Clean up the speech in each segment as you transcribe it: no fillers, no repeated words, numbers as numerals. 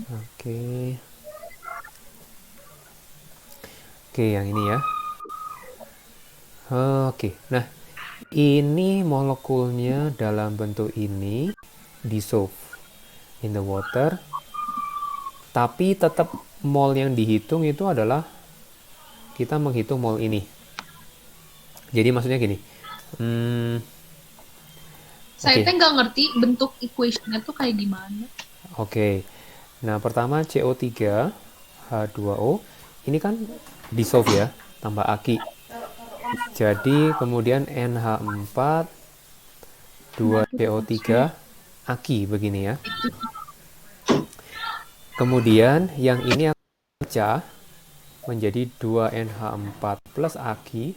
Oke. Oke, yang ini ya. Oke. Nah, ini molekulnya dalam bentuk ini dissolve in the water, tapi tetap mol yang dihitung itu adalah kita menghitung mol ini. Jadi maksudnya gini. Hmm, Saya oke. teh nggak ngerti bentuk equationnya tuh kayak gimana. Oke. Nah, pertama CO3 H2O ini kan dissolve ya, tambah aki. Jadi kemudian NH4 Nah, aku tuh maksudnya. 2CO3 aki begini ya. Kemudian yang ini akan pecah menjadi 2NH4 plus aki,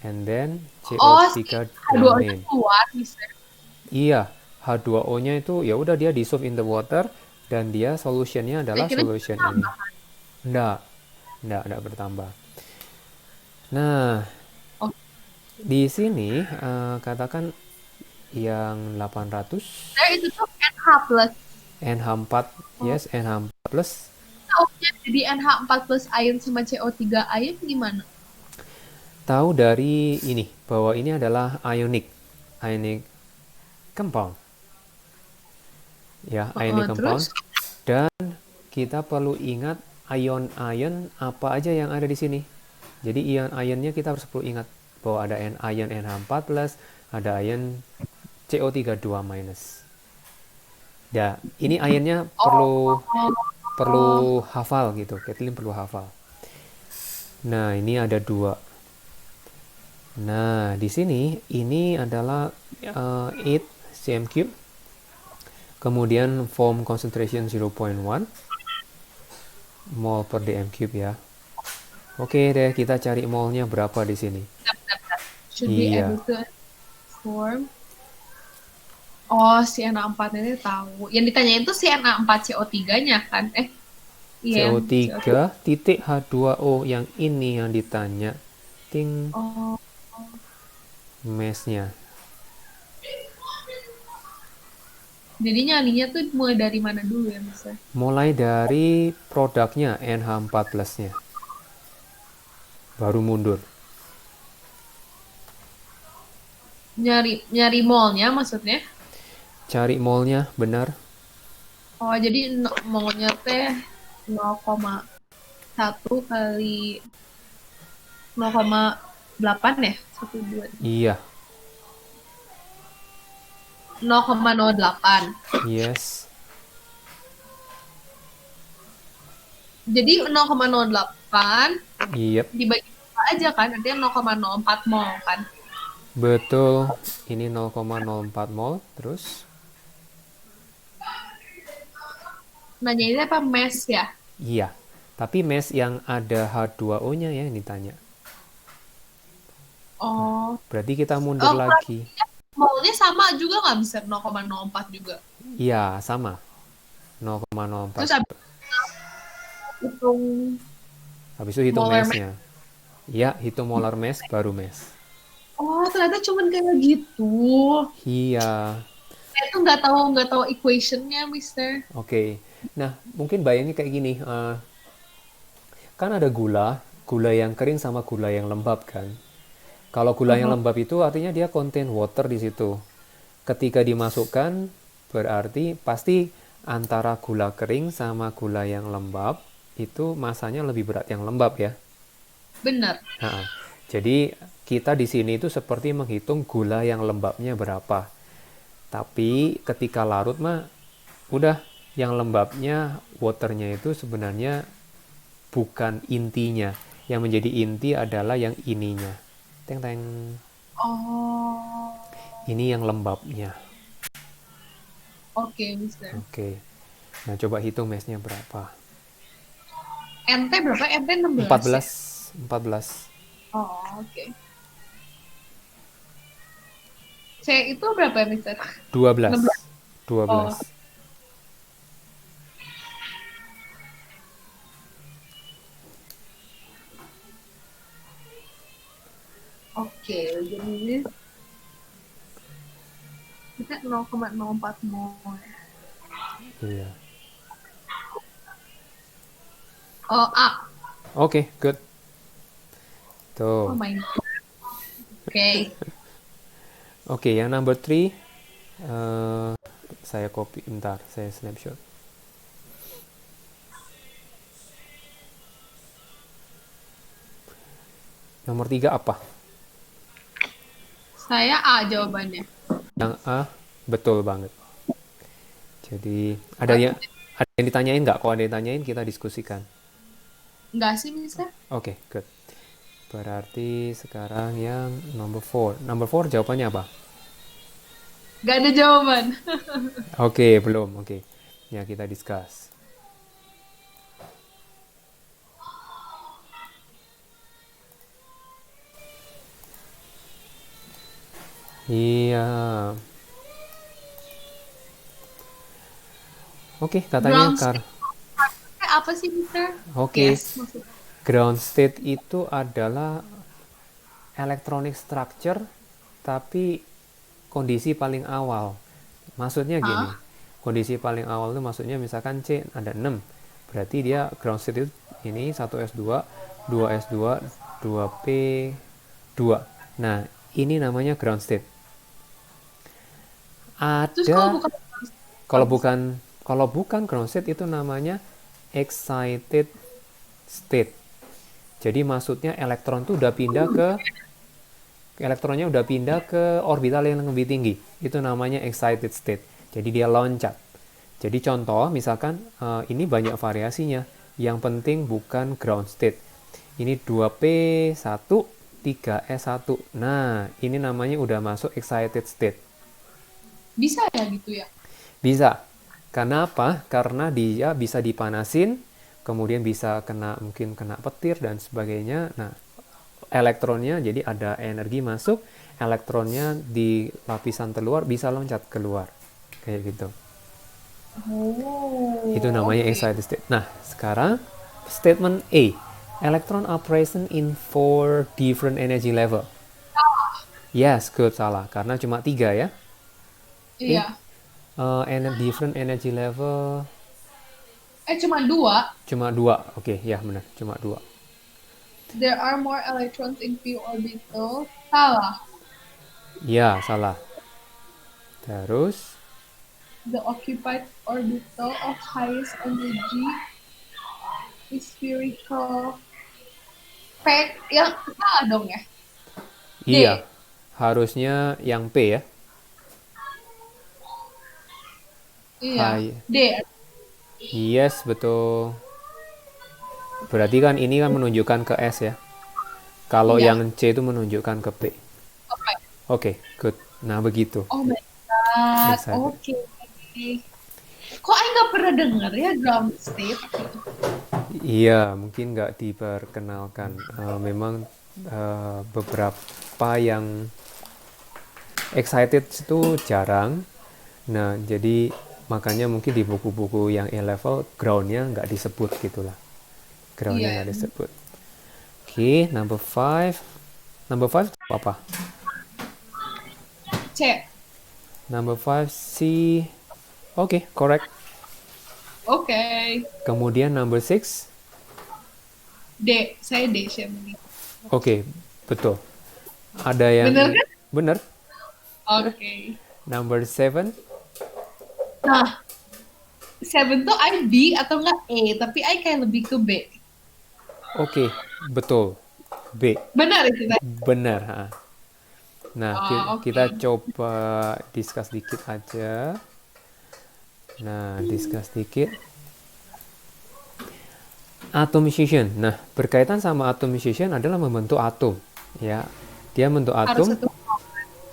and then Oh, si CO3 H2O-nya domain. keluar, bisa. Iya, H2O-nya itu ya udah dia dissolve in the water dan dia solutionnya Saya adalah kira solution ini. tambah. Enggak, enggak bertambah. Nah, Oh, di sini katakan yang 800 saya itu tuh NH plus. NH4, Oh, yes, NH4 plus. taunya jadi NH4 plus ion sama CO3 ion gimana? Tahu dari ini bahwa ini adalah ionic compound, ya, ionic compound. Terus, Dan kita perlu ingat ion-ion apa aja yang ada di sini. Jadi ion-ionnya kita harus perlu ingat bahwa ada ion NH4 plus, ada ion CO3 2 minus. Ya, ini ionnya perlu oh, perlu hafal gitu. Kathleen perlu hafal. Nah, ini ada dua. Nah, di sini ini adalah 8 cm cube. Kemudian foam concentration 0.1 mol per dm cube ya. Oke deh, kita cari molnya berapa di sini. should be Iya, able to form. Oh, si Na4 ini tahu. Yang ditanya itu si Na4CO3-nya kan? Iya yang CO3. CO3 titik H2O yang ini yang ditanya. Ting, Oh, massnya. jadi nyalinya tuh mulai dari mana dulu ya, Mister? Mulai dari produknya NH4 plusnya. Baru mundur. Nyari nyari mallnya maksudnya? Cari molnya benar. Oh, jadi mallnya teh 0,1 kali 0,8 ya? 1, 2, Iya, 0,08. yes. Jadi 0,08 Iya, dibagi dua aja kan? Nanti 0,04 mol kan? betul. Ini 0,04 mol. Terus, Nanya ini apa mass ya? iya. Tapi mass yang ada H2O-nya ya yang ditanya. Oh, Berarti kita mundur oh lagi. mallnya sama juga nggak bisa 0,04 juga. Iya, sama. 0,04. Terus habis hitung Habis itu hitung molar mass. mass-nya. Iya, hitung molar mass baru mass. Oh, ternyata cuman kayak gitu. Iya. Saya tuh nggak tahu equationnya, Mister. Oke. Nah, mungkin bayangnya kayak gini. Kan ada gula yang kering sama gula yang lembab kan. Kalau gula yang Uh-huh. lembab itu artinya dia contain water di situ. Ketika dimasukkan, berarti pasti antara gula kering sama gula yang lembab itu masanya lebih berat yang lembab ya. Bener. Nah, jadi kita di sini itu seperti menghitung gula yang lembabnya berapa. Tapi ketika larut mah udah yang lembabnya waternya itu sebenarnya bukan intinya. Yang menjadi inti adalah yang ininya. Teng teng. Oh, Ini yang lembabnya. oke, Mister. Oke. Nah, coba hitung massnya berapa. NT berapa? NT 16 ya? 14. 14. Oh, oke. C itu berapa ya, Mister? 16. 12. Oh, 12. oke. Jadi kita 0,04 mol. Iya. Oh, A. Oke, good. Oh Tuh. my God. Oke. Oke, yang number 3, saya copy, bentar, saya snapshot. Nomor 3 apa? Saya A jawabannya. Yang A, betul banget. Jadi, Oke. ada yang ditanyain nggak? Kalau ada yang ditanyain, kita diskusikan. Enggak sih, Mister? Oke, good. Berarti sekarang yang number 4. Number 4 jawabannya apa? Nggak ada jawaban. Oke, belum. Oke. Ya, kita discuss. Iya. Oke, katanya Ground kar. state apa sih, Mister? Oke, Yes, maksudnya. ground state itu adalah electronic structure tapi kondisi paling awal. Maksudnya gini, Hah? kondisi paling awal itu maksudnya misalkan C ada 6. Berarti dia ground state itu ini 1s2, 2s2, 2p, 2. Nah, ini namanya ground state. Terus kalau Ada bukan kalau apa sih? bukan kalau bukan ground state itu namanya excited state. Jadi maksudnya elektronnya udah pindah ke orbital yang lebih tinggi. Itu namanya excited state. Jadi dia loncat. Jadi contoh misalkan ini banyak variasinya. Yang penting bukan ground state. Ini 2p1, 3s1. Nah, ini namanya udah masuk excited state. Bisa ya gitu ya? Bisa. Karena apa? Karena dia bisa dipanasin, kemudian bisa mungkin kena petir dan sebagainya. Nah, elektronnya jadi ada energi masuk, elektronnya di lapisan terluar bisa loncat keluar. Kayak gitu. Itu Oh, namanya oke. excited state. Nah, sekarang statement A. Electron are present in four different energy level. Yes, good, salah. Karena cuma 3 ya. Eh, Iya. different energy level Cuma dua. cuma 2. Oke, ya benar, cuma 2. There are more electrons in p orbital. Salah. Ya, salah. Terus, The occupied orbital of highest energy is spherical. P yang salah dong ya. iya, D. harusnya yang P ya. Iya. High. D. Yes, betul. Berarti kan ini kan menunjukkan ke S ya. Kalau Iya. yang C itu menunjukkan ke P. Oke. Oke, good. Nah, begitu. Oh my God. Excited. Oke. Kok Aing nggak pernah denger ya ground state? Iya, mungkin nggak diperkenalkan. Memang beberapa yang excited itu jarang. Nah, jadi makanya mungkin di buku-buku yang A-level groundnya nggak disebut gitulah. Groundnya Iya. nggak disebut. Oke, number 5. Number 5 apa? C. Number 5 C. Oke, correct. Oke. Kemudian number 6. D. Saya D. Shamli. Oke, betul. Ada yang Bener kan? benar. Oke. Number 7. Nah, seven tuh I B atau enggak E, tapi I kayak lebih ke B. Oke, betul. B. Benar itu tadi. Benar. Ha. Nah, Oh, kita oke. coba discuss dikit aja. Nah, discuss dikit. Atomization. Nah, berkaitan sama atomization adalah membentuk atom. Ya, dia membentuk Harus atom satu.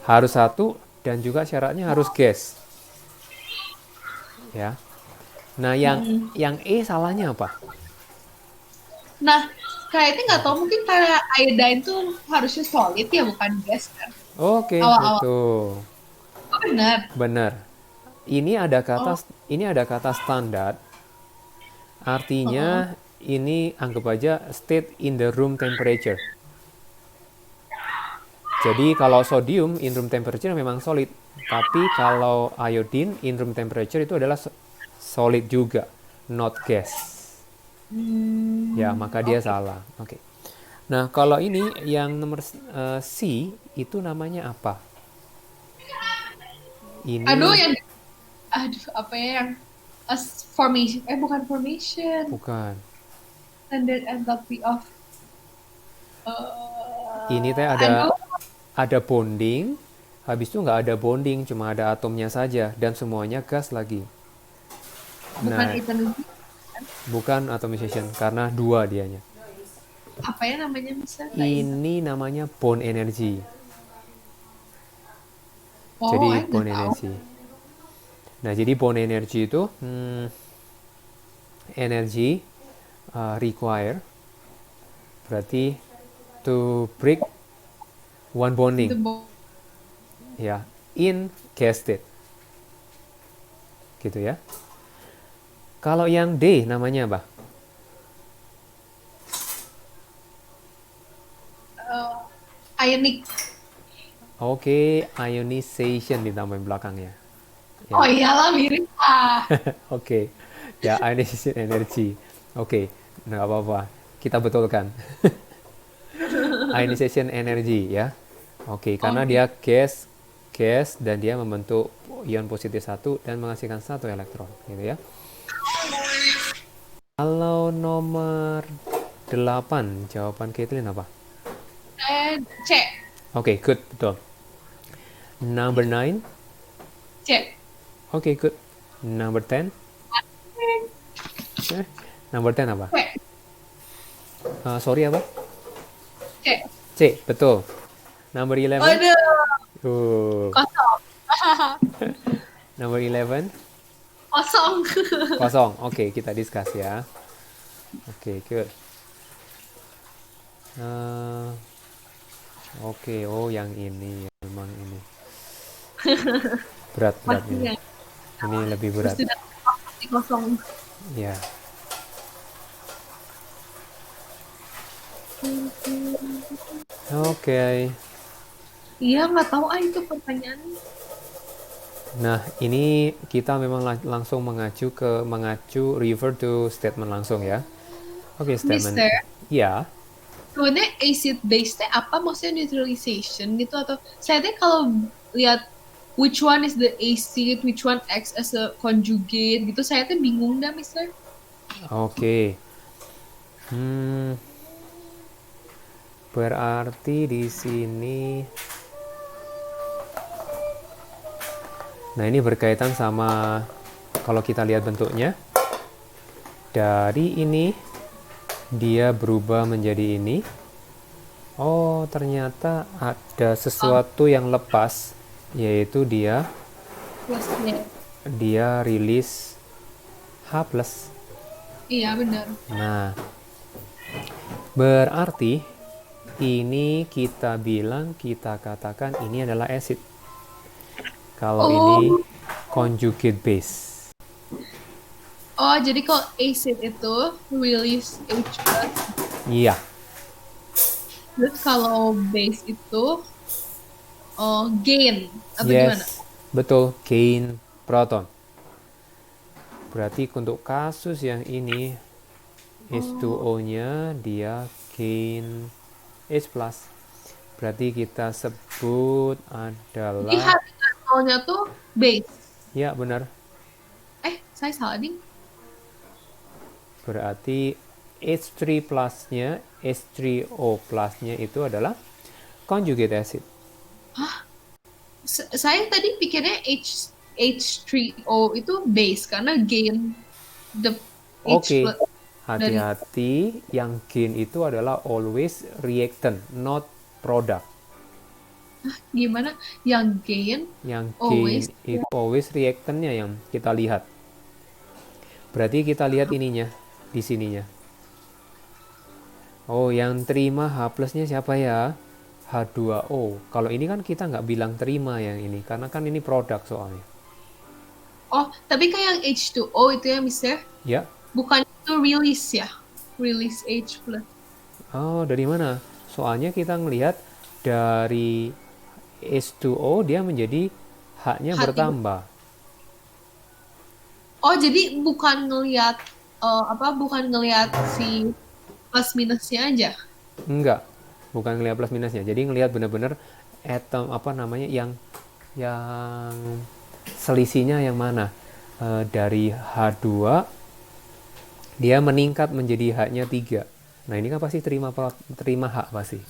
harus satu dan juga syaratnya harus gas. Ya. Nah, yang E salahnya apa? Nah, kayak itu nggak tahu mungkin kayak iodine tuh harusnya solid ya bukan gas kan? Oke, Awal-awal. betul. Oh, benar. Benar. Oh, Ini ada kata standar. heeh. Artinya ini anggap aja state in the room temperature. Jadi kalau sodium in room temperature memang solid, tapi kalau iodine in room temperature itu adalah solid juga, not gas. Ya, maka dia Oke. salah. Oke. Nah, kalau ini yang nomor C itu namanya apa? Aduh, Ini aduh, apa ya yang formation? Bukan formation. bukan. Standard entropy of, Ini teh aduh, ada bonding, habis itu nggak ada bonding, cuma ada atomnya saja dan semuanya gas lagi. bukan Nah, eternity. bukan atomization karena dua dianya. Apa ya namanya, bisa nggak ingat? Ini namanya bond energy. Oh, Jadi nggak bond tahu. energy. Nah, jadi bond energy itu energy require berarti to break one Itu bonding ya in gas state gitu ya. Kalau yang D namanya apa? ionic. Oke, ionization ditambahin belakangnya. Oh Ya, iyalah, mirip. oke. Ya, ionization energy. Oke, nggak apa-apa. Kita betulkan. Ionization energy ya. Oke, karena Oke. dia gas dan dia membentuk ion positif satu dan menghasilkan satu elektron, gitu ya. Kalau nomor 8 jawaban Caitlin apa? C. Oke, good, betul. Number 9. C. Oke, good. Number 10. Number 10 apa? C. Sorry apa? C. C, betul. Number 11. Aduh, Uh, kosong. number 11. Kosong. Kosong. Oke, kita discuss ya. Oke, good. Uh, Oke, oh yang ini memang ini berat ini. Pastinya. Ini lebih Terus berat. tidak pasti kosong. Ya. Oke. Iya, nggak tahu itu pertanyaannya. Nah, ini kita memang langsung mengacu refer to statement langsung ya. Oke, statement. Mister, Ya. sebenarnya acid base teh apa, maksudnya neutralization gitu, atau saya teh kalau lihat which one is the acid, which one acts as a conjugate gitu, saya teh bingung dah, Mister. Oke. Hmm, berarti di sini. Nah, ini berkaitan sama kalau kita lihat bentuknya. Dari ini dia berubah menjadi ini. Oh, ternyata ada sesuatu yang lepas, yaitu Plusnya. dia rilis H+. Iya, benar. Nah, berarti ini kita katakan ini adalah acid. Kalau ini Oh, conjugate base. oh, jadi kalau acid itu release H+, Iya, terus kalau base itu gain atau gimana? yes, betul, gain proton. Berarti untuk kasus yang ini Oh, H2O-nya dia gain H+. Berarti kita sebut jadi adalah H3O-nya tuh base. ya benar. Saya salah nih. Berarti H3 plusnya, H3O plusnya itu adalah conjugate acid. Saya tadi pikirnya H3O itu base karena gain the H Oke, plus dari. hati-hati, yang gain itu adalah always reactant, not product. Gimana yang gain Yang gain always. itu always reactantnya yang kita lihat. Berarti kita lihat ininya, di sininya. Oh, yang terima H plusnya siapa ya? H2O. Kalau ini kan kita nggak bilang terima yang ini, karena kan ini produk soalnya. Oh, tapi kayak yang H2O itu ya, Mister, Ya, bukan itu release ya, release H plus. oh dari mana? Soalnya kita ngelihat dari H2O dia menjadi H-nya Hati. bertambah. Oh, jadi bukan ngelihat bukan ngelihat si plus minusnya aja. Enggak, bukan ngelihat plus minusnya. Jadi ngelihat benar-benar atom apa namanya yang selisihnya yang mana. Dari H2 dia meningkat menjadi H-nya 3. Nah, ini kan pasti terima H pasti.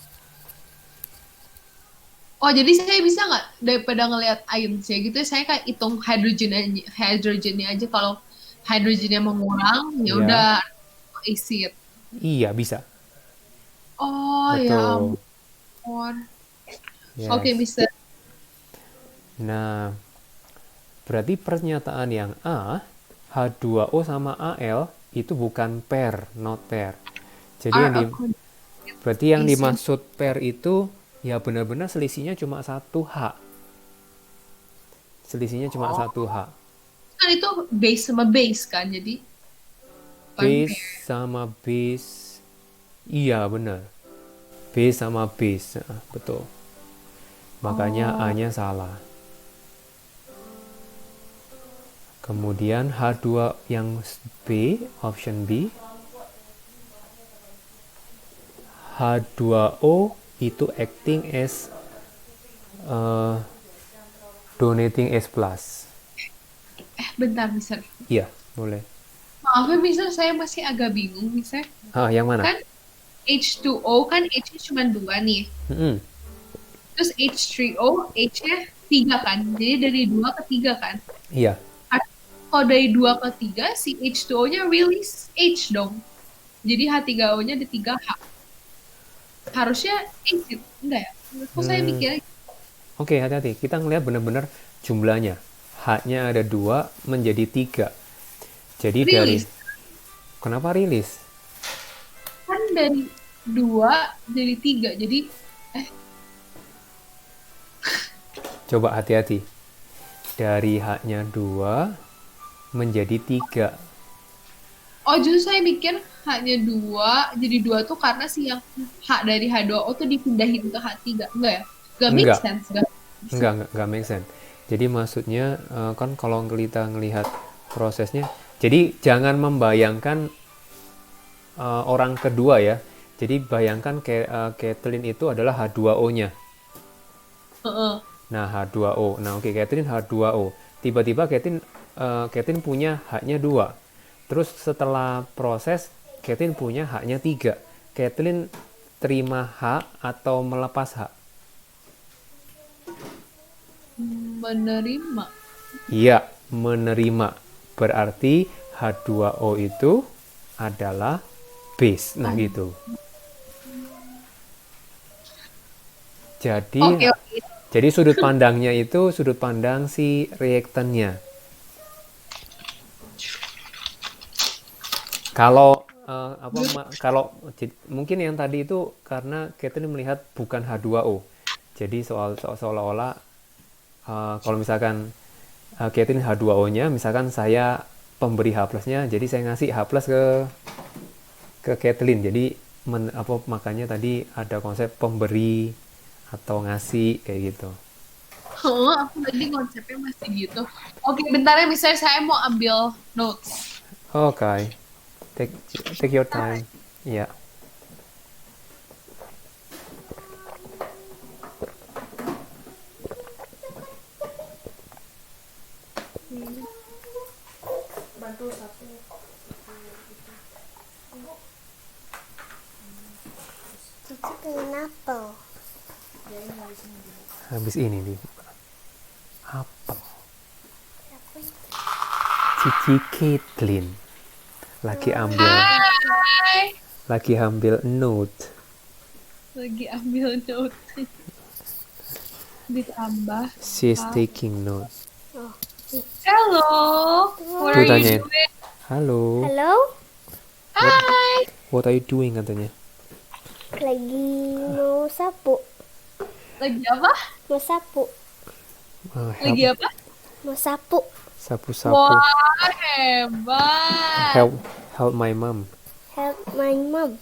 Oh, jadi saya bisa nggak daripada ngelihat ionsnya gitu, saya kayak hitung hidrogennya aja. Kalau hidrogennya mengurang, ya Ya, udah acid. iya bisa. Oh ya Betul. ampun. Oke, Yes. bisa. Nah, berarti pernyataan yang A, H2O sama Al itu bukan pair, not pair. Jadi Are a conjugate berarti yang acid. dimaksud pair itu ya benar-benar selisihnya cuma satu H. Selisihnya cuma Oh, satu H. kan itu base sama base kan, jadi bukan Base pair. sama base. Iya, benar. Base sama base. Betul. Makanya Oh, A-nya salah. Kemudian H2 yang B, option B. H2O itu acting as uh, donating S plus. bentar, bisa. Iya, boleh. Maaf ya, bisa, saya masih agak bingung, bisa. Yang mana? Kan H2O kan H-nya cuma 2 nih. Mm-mm. Terus H3O, H-nya 3 kan. Jadi dari 2 ke 3 kan. Iya. Kalau dari 2 ke 3, si H2O-nya release H dong. Jadi H3O-nya di 3H. Harusnya acid. Enggak ya? Menurutku saya Hmm, mikirnya Oke, hati-hati. Kita ngelihat benar-benar jumlahnya. H-nya ada 2 menjadi 3. Jadi dari... release. Kenapa rilis? Kan dari 2 jadi 3. Jadi, Coba hati-hati. Dari H-nya 2 menjadi 3. oh justru saya mikir hanya 2. Jadi 2 tuh karena si yang H dari H2O tuh dipindahin ke H3. Enggak ya? Gak make Enggak. sense. Gak bisa. Enggak make sense. Jadi maksudnya kan kalau kita ngelihat prosesnya, jadi jangan membayangkan orang kedua ya. Jadi bayangkan Kathleen itu adalah H2O-nya. Heeh. Nah, H2O. Nah, oke, Kathleen H2O. Tiba-tiba Kathleen punya H-nya 2. Terus setelah proses, Kathleen punya H-nya 3. Kathleen terima H atau melepas H? Menerima. Iya, menerima. Berarti H2O itu adalah base. Nah, Oh. gitu. Jadi Oke, oke. jadi sudut pandangnya itu sudut pandang si reaktannya. Kalau kalau mungkin yang tadi itu karena Kathleen melihat bukan H2O. Jadi seolah-olah kalau misalkan Kathleen H2O-nya, misalkan saya pemberi H plusnya, jadi saya ngasih H plus ke Kathleen. Jadi makanya tadi ada konsep pemberi atau ngasih kayak gitu. Oh, aku tadi konsepnya masih gitu. Oke, bentar ya, misalnya saya mau ambil notes. Oke, okay. Take your time. Ya. Yeah. Bantu satu. Cici pengen apel. Habis ini nih. Apel. Siapa itu? Cici Kathleen lagi Hai. ambil note. Lagi ambil notes. Ditambah. She's taking note. Oh. Hello. What Tuh are you tanyain. doing? Halo. Halo? Hai. What are you doing katanya? Lagi mau sapu. Lagi apa? Mau sapu. Lagi apa? Mau sapu. Sapu-sapu. Wah, hebat. Help my mom. Help my mom.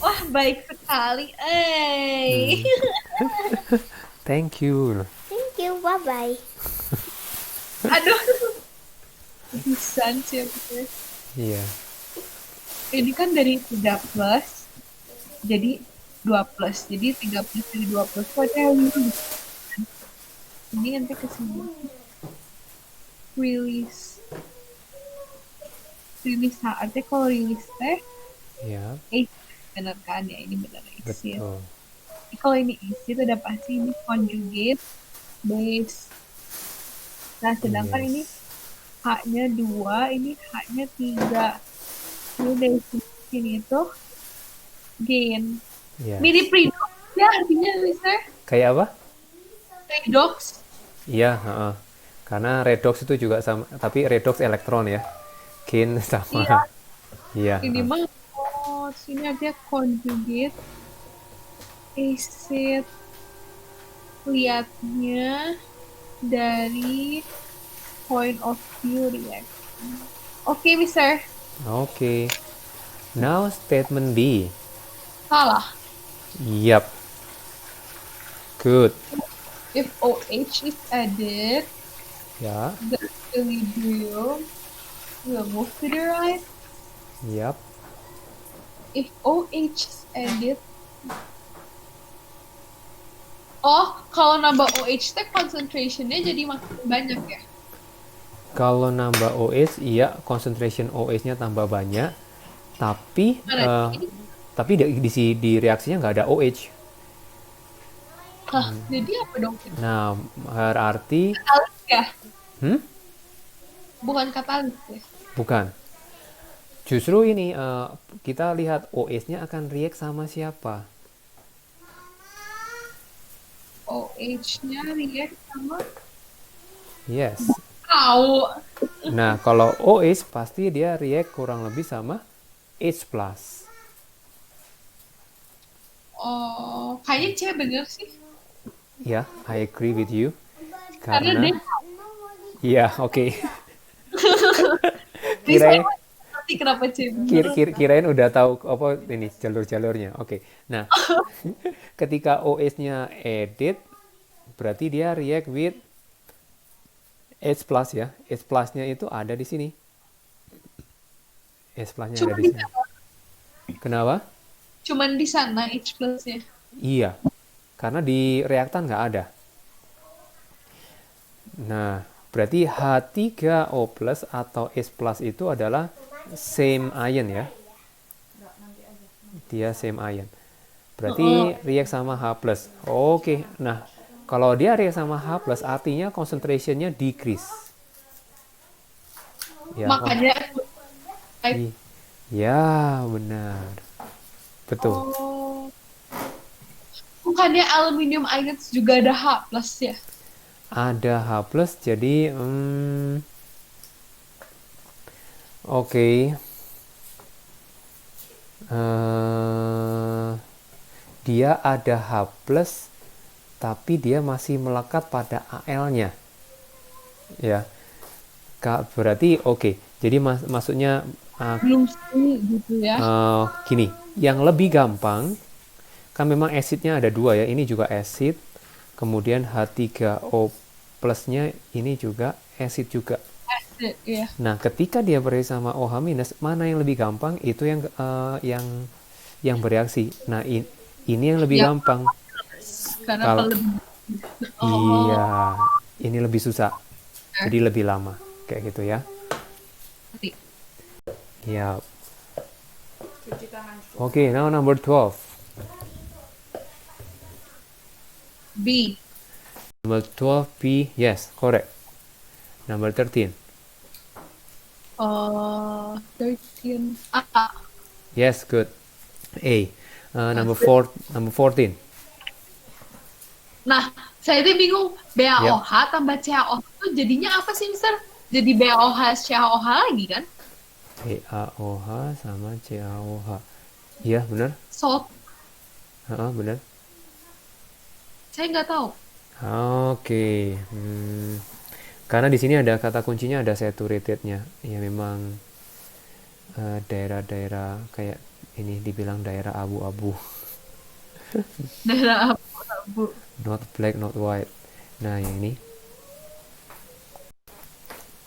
Wah, baik sekali. Thank you. Thank you. Bye-bye. Aduh. Pisan sih aku. Iya. ini kan dari 3 plus, jadi 2 plus. Jadi 3 plus dari 2 plus itu ada 5. Ini nanti ke sini. Release. Release saatnya kalau release teh, Ya, benar kan ya? Ini benar exit. betul. Jadi kalau ini exit udah pasti ini conjugate base. Nah, sedangkan ini Yes. H-nya 2, ini H-nya 3. Ini dari sini tuh gain. Yes. Mirip redox ya artinya, Mister? Kayak apa? Redox. Iya, heeh. Karena redox itu juga sama, tapi redox elektron ya. Gain sama. Iya, Iya, ini heeh. mah sini ada conjugate acid. Lihatnya dari point of view reaction. Oke, Mister. Oke. Now statement B. Salah. Yep. Good. If OH is added, Ya. the equilibrium will move to the right. Yep. If OH is added, oh, kalau nambah OH teh concentration-nya jadi makin banyak ya? Kalau nambah OH, iya concentration OH-nya tambah banyak, tapi Mana? tapi di reaksinya nggak ada OH. Hah, jadi apa dong? Nah, berarti Katalis ya? hmm? Bukan katalis ya? Bukan. Justru ini kita lihat OH-nya akan react sama siapa? OH-nya react sama Yes. tahu. Nah, kalau OH pasti dia react kurang lebih sama H+. Oh, kayaknya C bener sih. Ya, I agree with you. Karena dia Iya, oke. jadi saya Kirain ngerti kenapa C bener. kirain udah tahu apa ini jalur-jalurnya. Oke. Nah, ketika OH-nya added, berarti dia react with H+ ya. H+-nya itu ada di sini. H+-nya ada Cuma di di sini. sana, Kenapa? cuman di sana H plus-nya. Iya. Karena di reaktan nggak ada. Nah, berarti H3O+ atau H+ itu adalah same ion ya. Dia same ion. Berarti react sama H+. Oke. Nah, kalau dia react sama H+, artinya concentration-nya decrease. Ya, Makanya ya, benar. Betul. oh, bukannya aluminium ions juga ada H plus ya? Ada H+, jadi oke. Dia ada H+, tapi dia masih melekat pada Al-nya. Ya. Berarti oke. Jadi maksudnya Belum sih gitu ya. gini, yang lebih gampang kan memang asidnya ada dua ya. Ini juga asid, kemudian H3O plusnya ini juga asid juga. Acid ya. Nah, ketika dia bereaksi sama OH minus, mana yang lebih gampang? Itu yang bereaksi. Nah, ini yang lebih Ya. gampang. Karena Kalau kalau lebih iya, ini lebih susah. Jadi lebih lama. Kayak gitu ya. nanti. Ya. Oke, now number 12. B. Number 12 B, yes, correct. Number 13. 13 A. Yes, good. A. Number 14. Nah, saya itu bingung BaOH tambah CaOH itu jadinya apa sih, Mister? Jadi BaOH CaOH lagi kan? BaOH sama CaOH. Iya, benar. So, Benar. saya nggak tahu. Oke. Karena di sini ada kata kuncinya ada saturated-nya. Ya memang daerah-daerah kayak ini dibilang daerah abu-abu. Daerah abu-abu. Not black, not white. Nah, yang ini.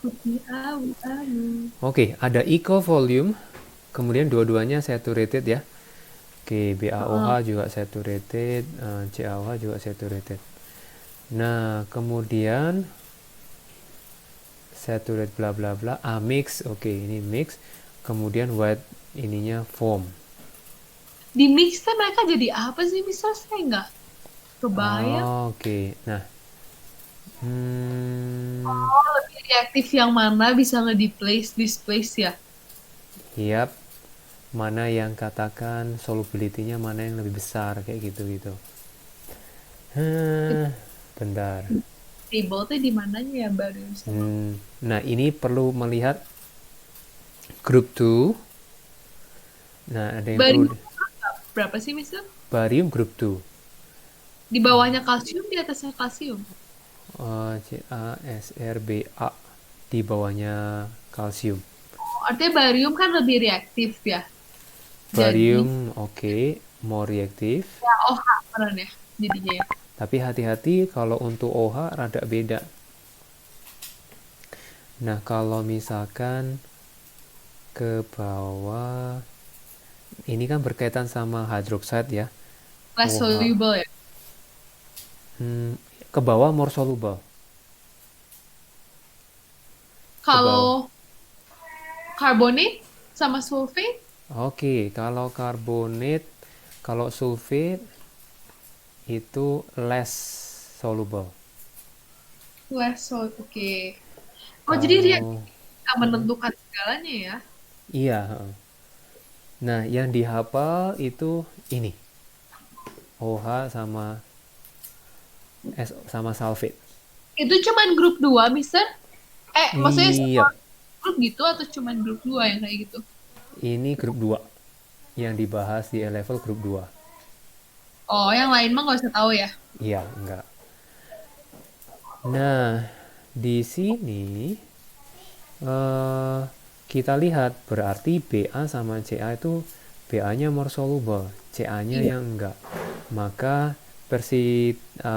Putih abu-abu. Oke, ada equal volume, kemudian dua-duanya saturated ya. Oke, BaOH juga saturated, CaOH juga saturated. Nah, kemudian saturate bla bla bla, mix, oke, ini mix. Kemudian white ininya foam. Di mix teh mereka jadi apa sih, Mister? Saya nggak kebayang. Oke, nah, Oh, lebih reaktif yang mana bisa displace ya? yap, mana yang katakan solubility-nya mana yang lebih besar kayak gitu. Bentar. Table teh di mananya ya, barium sama. Nah, ini perlu melihat group 2. Nah, ada yang Barium perlu berapa sih, Mister? barium group 2. Di bawahnya kalsium, di atasnya kalsium. CaSrBa, di bawahnya kalsium. Artinya barium kan lebih reaktif ya. Jadi, Barium oke, more reaktif. ya OH keren ya jadinya ya. Tapi hati-hati kalau untuk OH rada beda. Nah, kalau misalkan ke bawah, ini kan berkaitan sama hydroxide ya. Less OH. soluble ya. Ke bawah more soluble. Kalau karbonat sama sulfate, Oke, kalau karbonat, kalau sulfate itu less soluble. oke. Oh, jadi dia Kalau bisa menentukan segalanya ya. iya, nah yang dihafal itu ini OH sama sama sulfate. Itu cuman grup 2, Mister? Maksudnya Iya, semua grup gitu atau cuman grup 2 yang kayak gitu? ini grup 2 yang dibahas di A-level grup 2. Oh, yang lain mah nggak usah tahu ya. Iya, enggak. Nah, di sini kita lihat berarti Ba sama Ca itu Ba-nya more soluble, Ca-nya Iya. yang enggak. Maka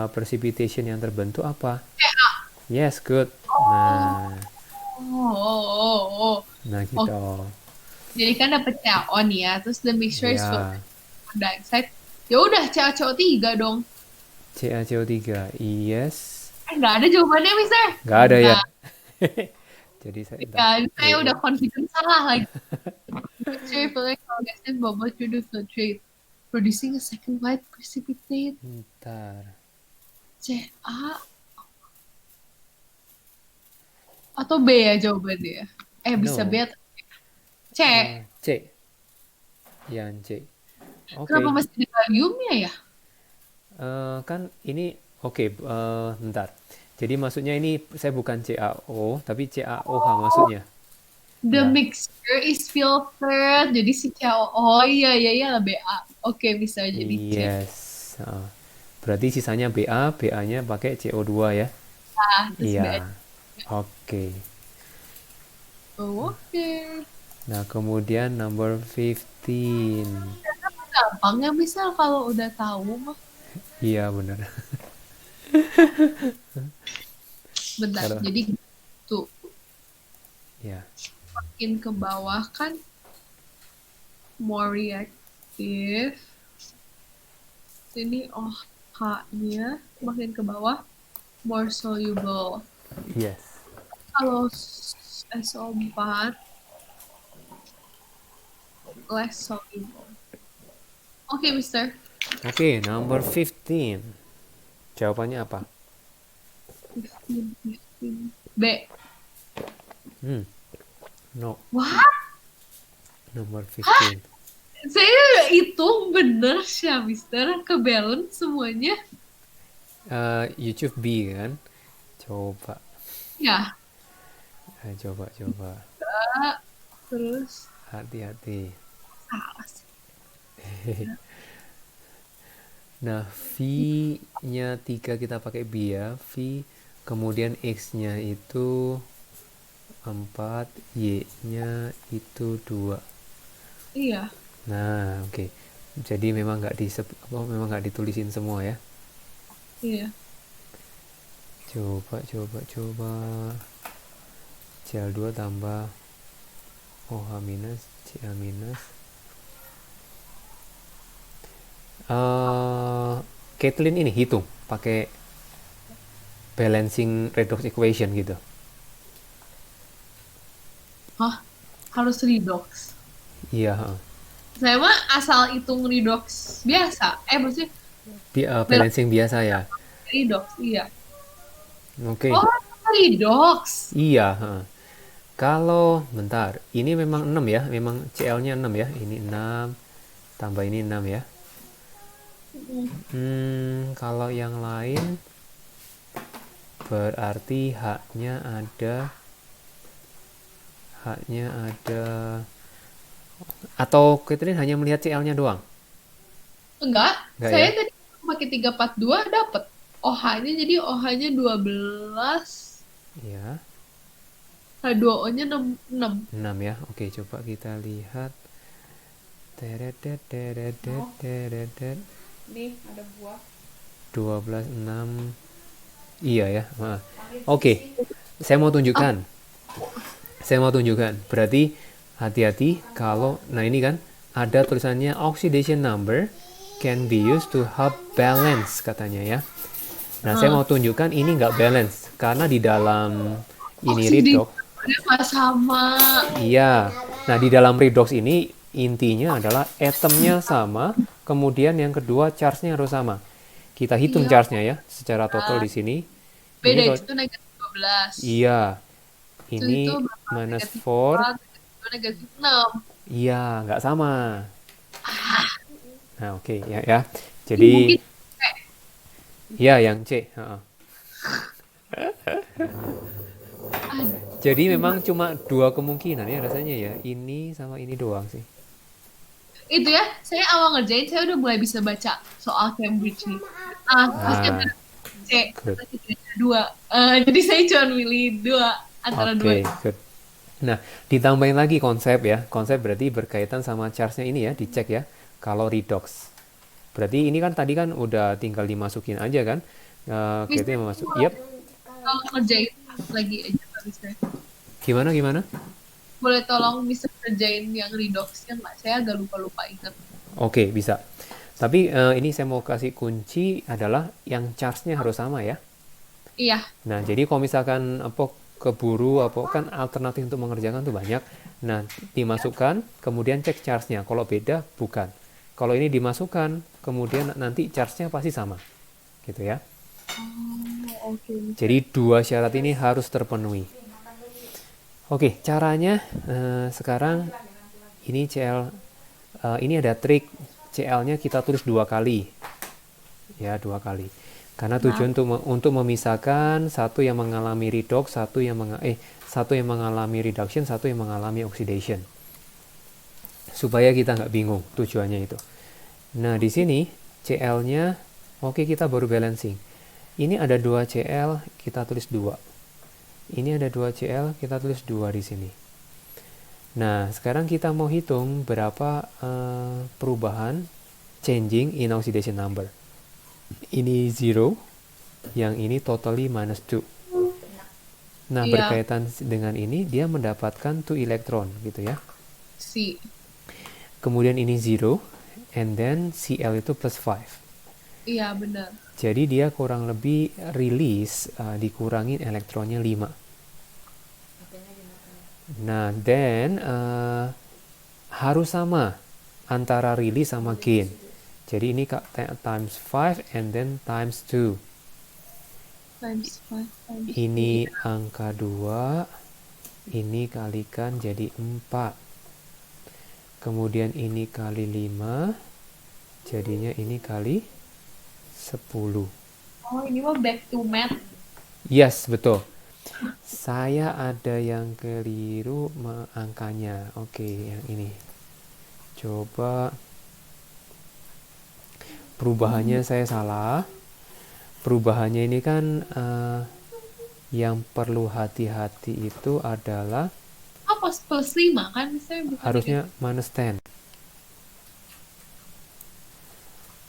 precipitation yang terbentuk apa? Yes, good. Nah, Oh. Oh, gitu. jadi kan dapet CaO nih ya, terus the mixture is filled Ya, with carbon dioxide. Ya udah CaCO3 dong. CaCO3. Yes. Nggak ada jawabannya, Mister. Nggak ada ya. Nggak. Jadi saya entar. Ya, saya Wait. udah confident salah lagi. Mixture filled with carbon dioxide bubble through the filtrate, producing a second white precipitate. Ntar. CA atau B ya jawabannya? Bisa B No. atau C. C. Yang C. Kenapa Oke. masih ada bariumnya ya? Kan ini oke. Bentar. Jadi maksudnya ini saya bukan CaO, tapi CaOH maksudnya. The Ya. mixture is filtered. Jadi si CaO. Oh iya lah BA. Oke, bisa jadi C. Yes. Berarti sisanya BA-nya pakai CO2 ya. Terus BA. Iya. Oke. Oke. Nah, kemudian number 15. Gampang ya misal kalau udah tahu mah. Iya, benar. Bentar, Kalau jadi tuh ya. makin ke bawah kan more reactive. Ini OH-nya makin ke bawah more soluble. Yes. Kalau SO4 less soluble. Oke, Mister. Oke, number 15. Jawabannya apa? 15. B. No, What? number 15. Saya hitung bener sih, Mister. Ke balance semuanya. YouTube B kan? Coba. Ya. Coba. Terus Hati-hati. salah sih. Nah, V-nya 3 kita pakai B ya. V, kemudian X-nya itu 4, Y-nya itu 2. Iya. Nah, oke. Jadi memang nggak ditulisin semua ya. Iya. Coba. Cl2 tambah OH minus Cl minus. Caitlin ini hitung pakai balancing redox equation gitu. Hah? Harus redox. Iya, Saya mah asal hitung redox biasa. Maksudnya balancing biasa ya. redox, iya. Oke. Oh, redox. Iya, kalau bentar, ini memang 6 ya, memang CL-nya 6 ya. Ini 6 tambah ini 6 ya. Kalau yang lain berarti haknya ada atau Catherine hanya melihat CL-nya doang? Enggak, Enggak saya ya? tadi pakai 342 dapat. OH-nya jadi OH-nya 12, Iya, 2O-nya 6. 6 ya. Oke, coba kita lihat. Teredet, teredet, teredet. Nih, ada buah. 12, 6. Iya ya, maaf. Oke, saya mau tunjukkan. Berarti hati-hati kalau, nah ini kan ada tulisannya oxidation number can be used to help balance katanya ya. Nah, saya mau tunjukkan ini nggak balance karena di dalam ini redox. Nggak sama. Iya. Nah, di dalam redox ini intinya adalah atomnya sama, kemudian yang kedua charge-nya harus sama. Kita hitung Iya. charge-nya ya, secara total di sini. Beda, Ini itu negatif 12. iya. Ini Itu minus negatif 4. 4, itu negatif 6. Iya, nggak sama. Nah, oke ya ya. Jadi, Mungkin ya yang C. Jadi memang cuma dua kemungkinan ya rasanya ya. Ini sama ini doang sih. itu ya, saya awal ngerjain, saya udah mulai bisa baca soal Cambridge nih. Pasti ada C, good. pasti ada 2. Jadi saya cuma milih 2 antara 2. Oke, good. Nah, ditambahin lagi konsep ya. Konsep berarti berkaitan sama charge-nya ini ya, dicek ya. Kalau redox. Berarti ini kan tadi kan udah tinggal dimasukin aja kan. Gitu ya masuk. Yep. Kalau ngerjain lagi aja bisa. Gimana? Boleh tolong bisa kerjain yang redoxnya nggak? Saya agak lupa ingat. Oke, bisa. Tapi ini saya mau kasih kunci adalah yang charge-nya harus sama ya. Iya. Nah, jadi kalau misalkan apa keburu apa kan alternatif untuk mengerjakan tuh banyak. Nah, dimasukkan, kemudian cek charge-nya. Kalau beda, bukan. Kalau ini dimasukkan, kemudian nanti charge-nya pasti sama. Gitu ya. Oke. Jadi dua syarat ini harus terpenuhi. Oke, caranya sekarang ini CL, ini ada trik CL-nya kita tulis 2 kali. Ya, 2 kali. Karena tujuan untuk memisahkan satu yang mengalami redox, satu yang mengalami reduction, satu yang mengalami oxidation. Supaya kita nggak bingung tujuannya itu. Nah, di sini CL-nya, oke kita baru balancing. Ini ada 2 CL, kita tulis 2. Ini ada 2 CL, kita tulis 2 di sini. Nah, sekarang kita mau hitung berapa perubahan changing in oxidation number. Ini 0, yang ini totally minus 2. Nah, berkaitan dengan ini, dia mendapatkan 2 elektron, gitu ya. C. Kemudian ini 0, and then Cl itu plus 5. Iya, benar. Jadi dia kurang lebih release, dikurangin elektronnya 5. Nah, then harus sama antara release sama gain. Jadi ini times 5 and then times 2. Times 5 times Ini angka 2, ini kalikan jadi 4. Kemudian ini kali 5, jadinya ini kali 10. Oh, ini mah back to math. Yes, betul. Saya ada yang keliru angkanya. Oke, yang ini. Coba perubahannya saya salah. Perubahannya ini kan yang perlu hati-hati itu adalah plus 5 kan? Saya harusnya minus 10.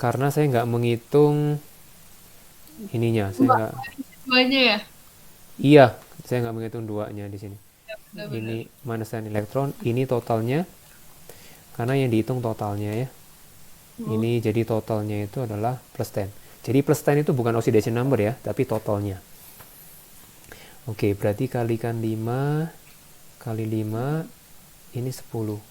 Karena saya nggak menghitung ininya. Duanya ya? Iya, saya nggak menghitung 2-nya di sini. Ini minus 10 elektron. Ini totalnya Karena yang dihitung totalnya ya. Ini jadi totalnya itu adalah plus 10. Jadi plus 10 itu bukan oxidation number ya, tapi totalnya. Oke, berarti kalikan 5 kali 5 ini 10.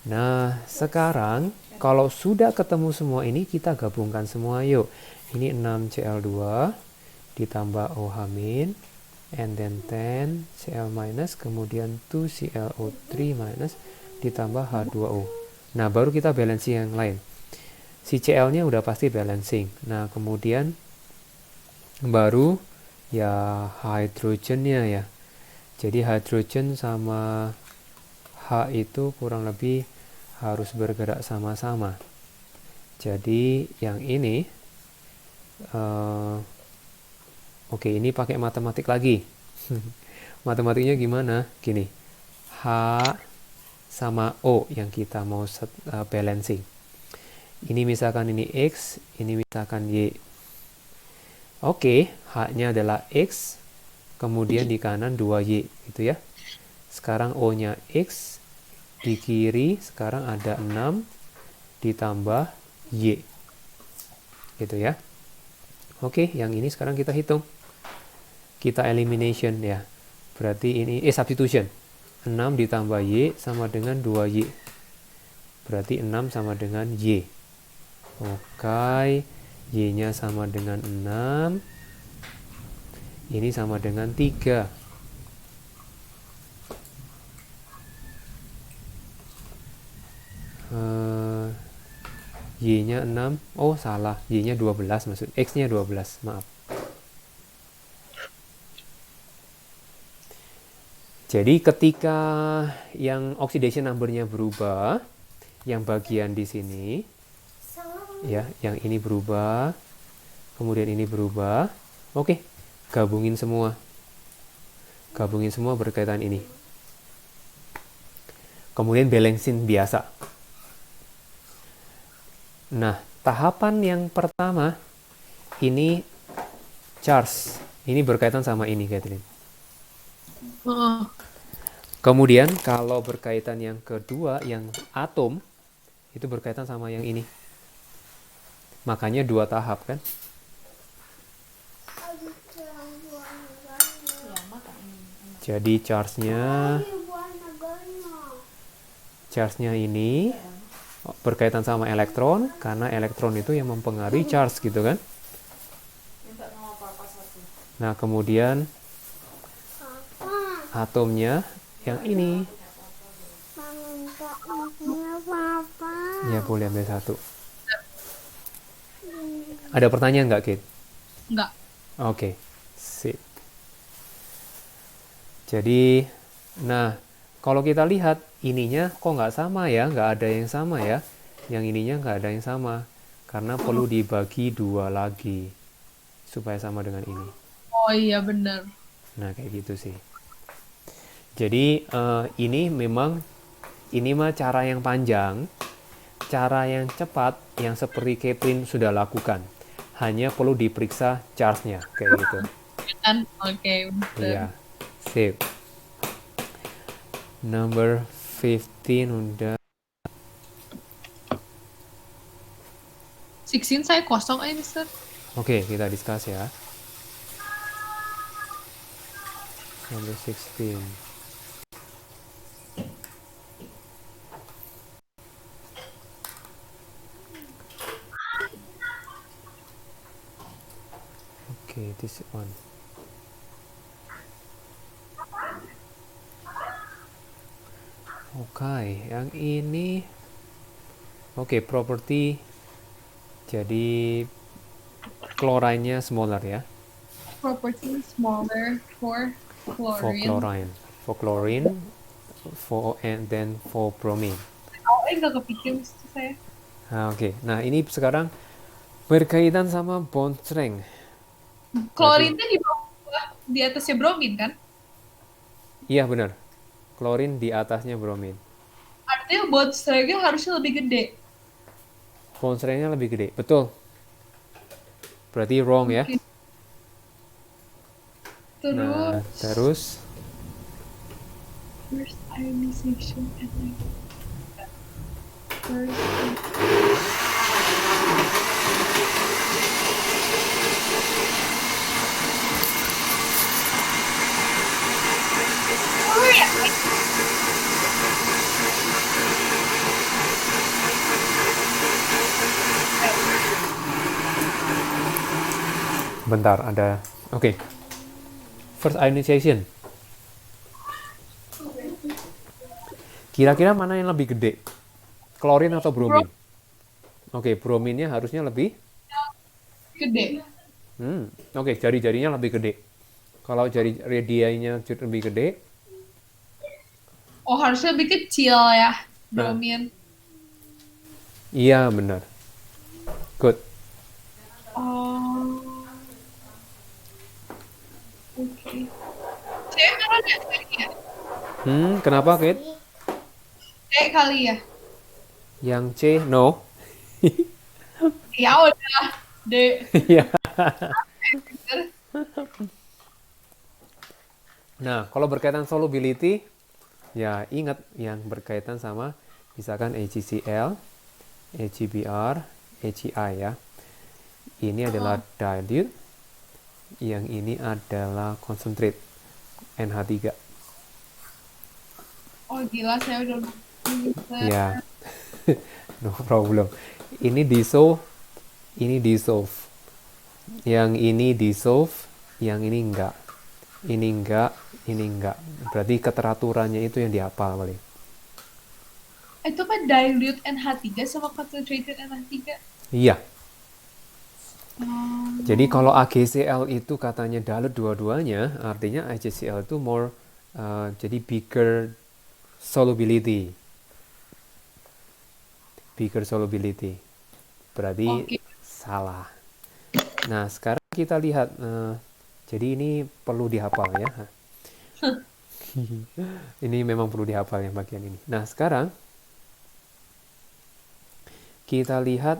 Nah, sekarang kalau sudah ketemu semua ini, kita gabungkan semua yuk. Ini 6Cl2 ditambah OH- and then 10Cl minus, kemudian 2ClO3 minus ditambah H2O. Nah, baru kita balancing yang lain. Si Cl-nya udah pasti balancing. Nah, kemudian baru ya hidrogennya ya. Jadi hidrogen sama H itu kurang lebih harus bergerak sama-sama. Jadi yang ini oke, ini pakai matematik lagi. Matematiknya gimana? Gini, H sama O yang kita mau balancing. Ini misalkan ini X, ini misalkan Y. Oke, H-nya adalah X, kemudian di kanan 2Y, gitu ya. Sekarang O-nya X, di kiri sekarang ada 6 ditambah Y. Gitu ya. Oke, yang ini sekarang kita hitung. Kita elimination ya. Berarti ini substitution. 6 ditambah Y sama dengan 2Y. Berarti 6 sama dengan Y. Oke, Y-nya sama dengan 6. Ini sama dengan 3. Y-nya 6. Oh, salah. Y-nya 12 maksud. X-nya 12, maaf. Jadi ketika yang oxidation number-nya berubah, yang bagian di sini ya, yang ini berubah, kemudian ini berubah. Oke, gabungin semua. Gabungin semua berkaitan ini. Kemudian balancing biasa. Nah, tahapan yang pertama ini charge. Ini berkaitan sama ini, Catherine. Kemudian kalau berkaitan yang kedua, yang atom, itu berkaitan sama yang ini. Makanya 2 tahap kan. Jadi charge-nya ini berkaitan sama elektron, karena elektron itu yang mempengaruhi charge gitu kan. Nah, kemudian atomnya yang ini. Ya, boleh ambil satu. Ada pertanyaan nggak, Kit? Nggak. Oke, sip. Jadi, nah, kalau kita lihat, ininya kok nggak sama ya, nggak ada yang sama ya. Yang ininya nggak ada yang sama, karena perlu dibagi 2 lagi, supaya sama dengan ini. Oh iya, benar. Nah, kayak gitu sih. Jadi, ini memang, ini mah cara yang panjang, cara yang cepat, yang seperti Catherine sudah lakukan. Hanya perlu diperiksa charge-nya, kayak gitu. Kan? Oke, benar. Iya, sip. Number 15 udah. 16 saya kosong aja, Mister. Oke, kita discuss ya. Number 16. Okay, this one. Oke, yang ini. Oke, property. Jadi chlorine-nya smaller ya. Property smaller for For chlorine. chlorine. For chlorine, and then for bromine. Oh, nggak kepikir Mister saya. Nah, oke. Nah, ini sekarang berkaitan sama bond strength. Klorinnya di bawah, di atasnya bromin kan? Iya, benar. Klorin di atasnya bromine. Artinya bond strength-nya harusnya lebih gede. Bond strength-nya lebih gede. Betul. Berarti wrong ya. Oke. Terus, Nah, terus first ionization and Oh ya, Bentar, ada. Oke. First ionization. Kira-kira mana yang lebih gede? Klorin atau bromin? Oke, brominnya harusnya lebih. gede. Oke, jari-jarinya lebih gede. Kalau jari radiainya lebih gede, Oh, harusnya lebih kecil ya, nah, bromin. iya benar. Good. Oh, oke. Saya mana nggak tadi ya? Kenapa, Kate? Kali ya. Yang C, no. Ya udah, D. Iya. Nah, kalau berkaitan solubility, ya ingat yang berkaitan sama misalkan AgCl, AgBr, AgI ya. Ini adalah dilute, yang ini adalah concentrate NH3. Oh gila, saya udah lupa. Ya, no problem. Ini dissolve, ini dissolve. Yang ini dissolve, yang ini enggak. Ini enggak, ini enggak. Berarti keteraturannya itu yang dihafal paling. Itu kan dilute NH3 sama concentrated NH3. Iya. Oh, Jadi kalau AgCl itu katanya dilute dua-duanya, artinya AgCl itu more jadi bigger solubility. Bigger solubility. Berarti oke. salah. Nah, sekarang kita lihat. Jadi ini perlu dihafal ya. Ini memang perlu dihafal yang bagian ini. Nah, sekarang kita lihat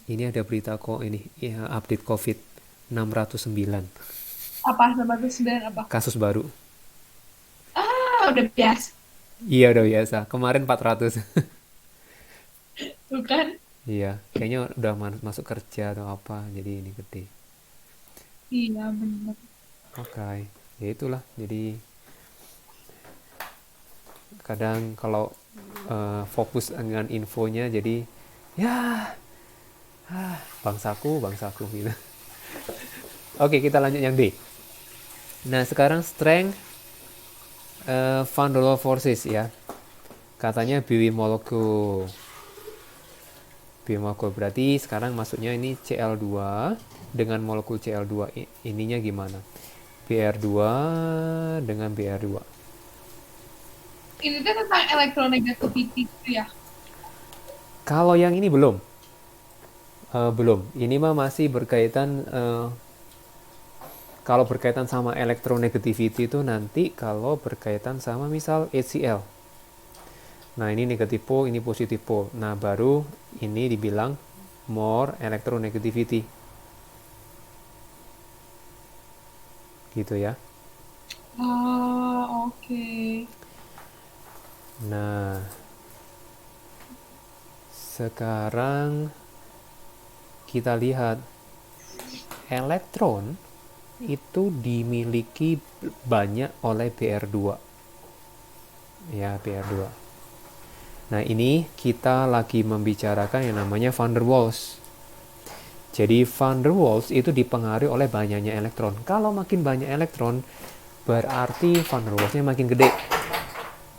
ini ada berita kok ini ya, update COVID 609 Apa sama itu 9 apa? kasus baru. Ah, udah biasa. Iya udah biasa. Kemarin 400. Tuh kan? Iya, kayaknya udah masuk kerja atau apa. Jadi ini gede. Iya, benar. Oke, ya itulah. Jadi kadang kalau fokus dengan infonya jadi ya bangsaku gitu. Oke, kita lanjut yang D. Nah, sekarang strength van der Waals forces ya. Katanya bimolekul. Bimolekul berarti sekarang masuknya ini Cl2 dengan molekul Cl2 ininya gimana? Br2 dengan Br2. Ini tuh tentang electronegativity gitu ya. Kalau yang ini belum. Belum. Ini mah masih berkaitan kalau berkaitan sama electronegativity itu nanti kalau berkaitan sama misal HCl. Nah, ini negatif pole, ini positif pole. Nah, baru ini dibilang more electronegativity. Gitu ya. Oh, oke. Nah, sekarang kita lihat elektron itu dimiliki banyak oleh Br2. Ya, Br2. Nah, ini kita lagi membicarakan yang namanya van der Waals. Jadi van der Waals itu dipengaruhi oleh banyaknya elektron. Kalau makin banyak elektron, berarti van der Waals-nya makin gede.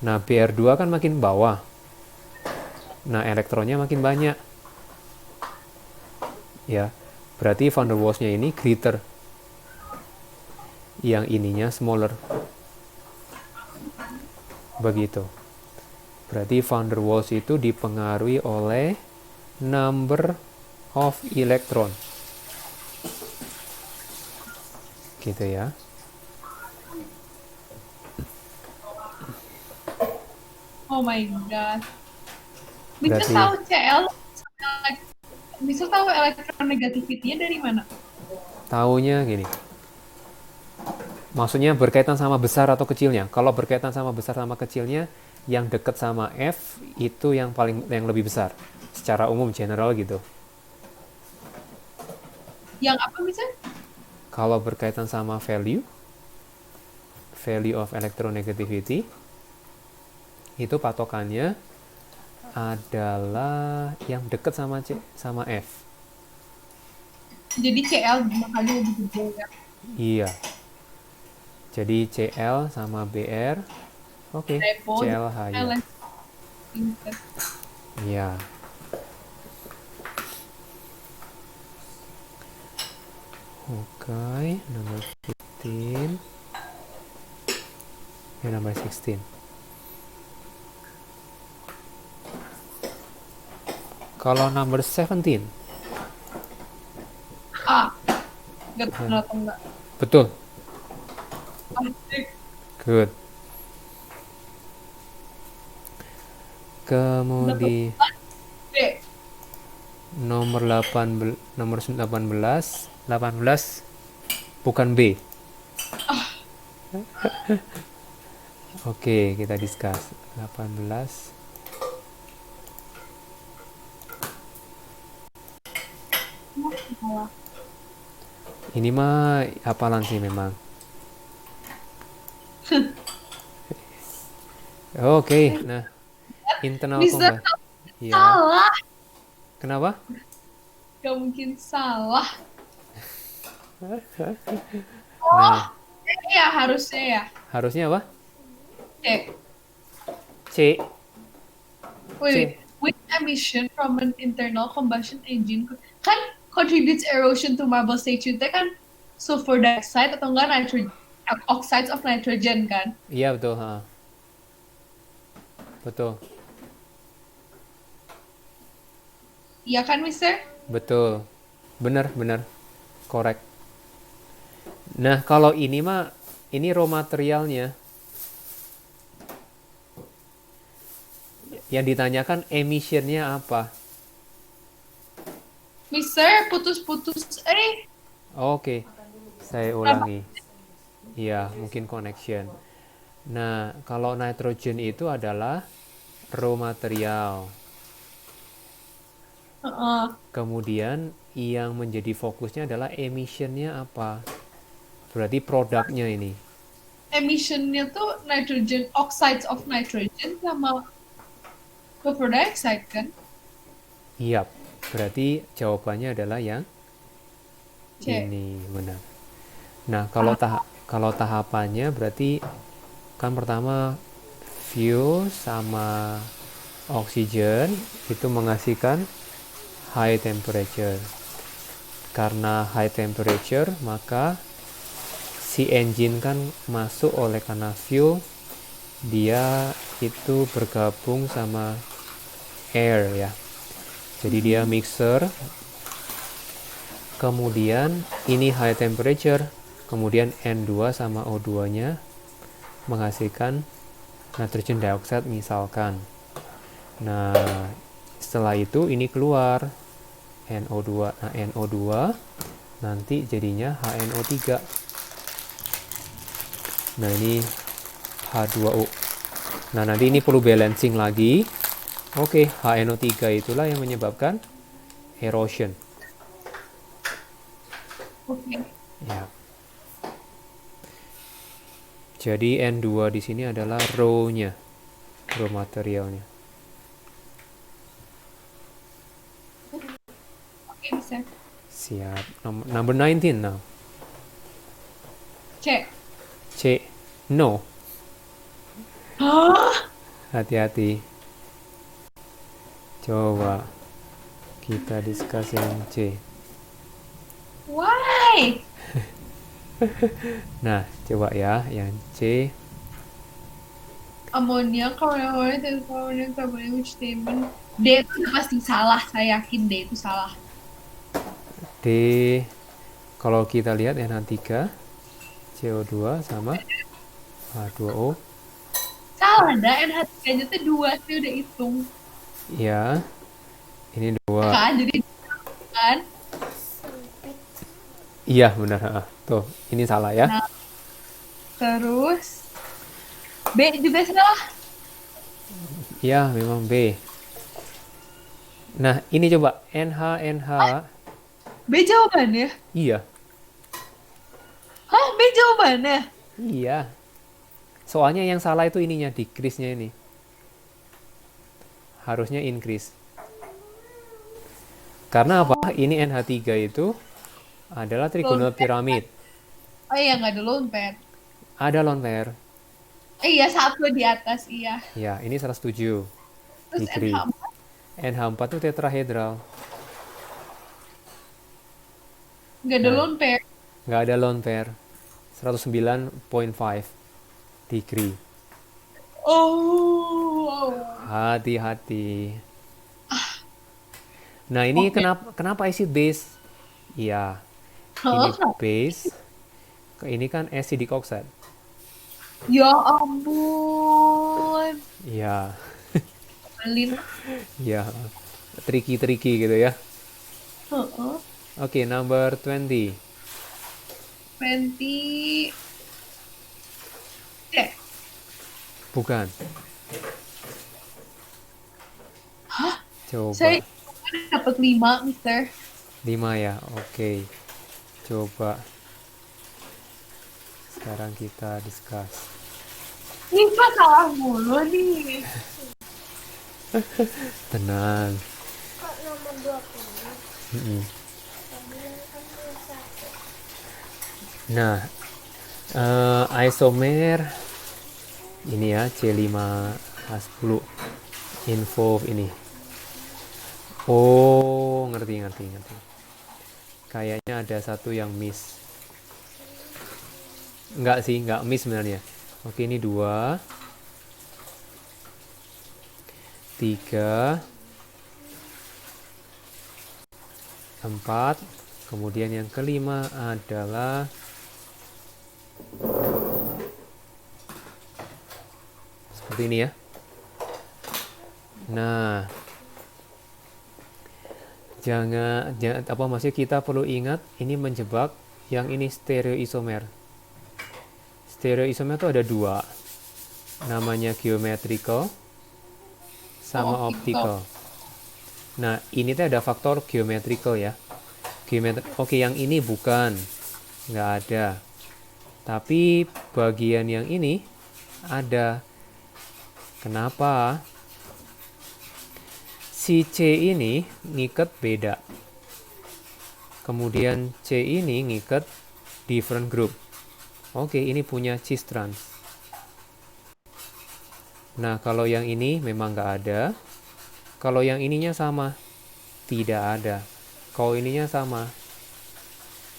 Nah, Br2 kan makin bawah. Nah, elektronnya makin banyak. Ya, berarti van der Waals-nya ini greater. Yang ininya smaller. Begitu. Berarti van der Waals itu dipengaruhi oleh number of electron. Gitu ya. Oh my god. Bisa Berarti tahu CL, bisa tahu elektronegativity-nya dari mana? taunya gini. Maksudnya berkaitan sama besar atau kecilnya. Kalau berkaitan sama besar sama kecilnya, yang dekat sama F itu yang lebih besar. Secara umum general gitu. Yang apa misalnya? Kalau berkaitan sama value of electronegativity, itu patokannya adalah yang dekat sama F. Jadi CL makanya lebih gede ya. Iya. Jadi CL sama BR. Oke, Repo, CLH ya. LS. Iya. Oke, number 15. Number 16. Kalau number 17. Gak benar atau enggak? Betul. Asik. Good. Kemudian D. nomor 18 bukan B. Oke, kita discuss 18. Ini mah hafalan sih memang. Oke, nah internal Bisa combustion. Ya. salah. Kenapa? Gak mungkin salah. Nah, Ya harusnya ya. harusnya apa? C. C. Wait, which emission from an internal combustion engine kan contributes erosion to marble statue? Itu kan sulfur dioxide atau enggak oxides of nitrogen kan? Iya betul, ha. Betul. Iya kan, Mister? Betul. Benar. Correct. Nah, kalau ini mah ini raw materialnya. Yang ditanyakan emissionnya apa? Mister, putus-putus. Oke. Saya ulangi. Iya, mungkin connection. Nah, kalau nitrogen itu adalah raw material. Kemudian yang menjadi fokusnya adalah emissionnya apa? Berarti produknya ini. Emissionnya tuh nitrogen, oxides of nitrogen sama sulfur dioxide kan? Iya, berarti jawabannya adalah yang C. ini, benar. Nah, kalau tahapannya berarti kan pertama fuel sama oksigen itu menghasilkan high temperature. Karena high temperature, maka si engine kan masuk oleh karena fuel, dia itu bergabung sama air ya. Jadi dia mixer. Kemudian ini high temperature, kemudian N2 sama O2-nya menghasilkan nitrogen dioxide misalkan. Nah, setelah itu ini keluar NO2. Nah, NO2 nanti jadinya HNO3. Nah, ini H2O. Nah, nanti ini perlu balancing lagi. Oke, HNO3 itulah yang menyebabkan erosion. Oke. Ya. Jadi N2 di sini adalah raw materialnya. Oke, Mister. Siap. Number 19 now. C. C. No. Hah? Hati-hati. Coba kita discuss yang C. Why? Nah, coba ya yang C. Amonia, carbonic which statement. D itu udah pasti salah. Saya yakin D itu salah. D. Kalau kita lihat NH3, CO2 sama H2O. Salah, dah. NH3-nya tuh 2. Saya udah hitung. Ya. Ini 2. Kan, jadi kan. Iya, benar. Tuh, ini salah ya. Nah. Terus B juga salah. Ya, memang B. Nah, ini coba NH. B jawabannya. Iya, Hah, B jawabannya. iya. Soalnya yang salah itu ininya, decrease-nya ini. Harusnya increase. Karena apa? Ini NH3 itu adalah trigonal pyramid. Oh iya, nggak ada lone pair. Ada lone pair. Iya, satu di atas, iya. Ya, ini 107 Terus degree. NH4. NH4 itu tetrahedral. Nggak ada Nah, lone pair. nggak ada lone pair. 109.5 degree. Oh. Hati-hati. Nah, ini Oke. kenapa acid base? Iya, ini Hah? base. Ini kan acidic oxide. Ya ampun. Iya, Belin. iya. Tricky gitu ya. Heeh. Oke, number 20. 20. C. Bukan. Hah? Coba. Saya dapat 5, Mister. 5 ya. Oke. Coba. Sekarang kita discuss. Ini kok salah mulu nih. Tenang. Kok nomor 20? Mm-mm. Tadi kan nomor 1. Nah, isomer ini ya C5H10 info ini. Oh, ngerti. Kayaknya ada satu yang miss. Enggak miss sebenarnya. Oke, ini 2, 3, 4. Kemudian yang kelima adalah seperti ini ya. Nah, jangan apa maksudnya, kita perlu ingat ini menjebak yang ini stereoisomer. Stereoisomer itu ada 2. Namanya geometrical sama optical. Nah, ini tuh ada faktor geometrical ya. Oke, yang ini bukan. Nggak ada. Tapi bagian yang ini ada. Kenapa? Si C ini ngikat beda. Kemudian C ini ngikat different group. Oke, ini punya cis trans. Nah, kalau yang ini memang nggak ada. Kalau yang ininya sama, tidak ada. Kalau ininya sama,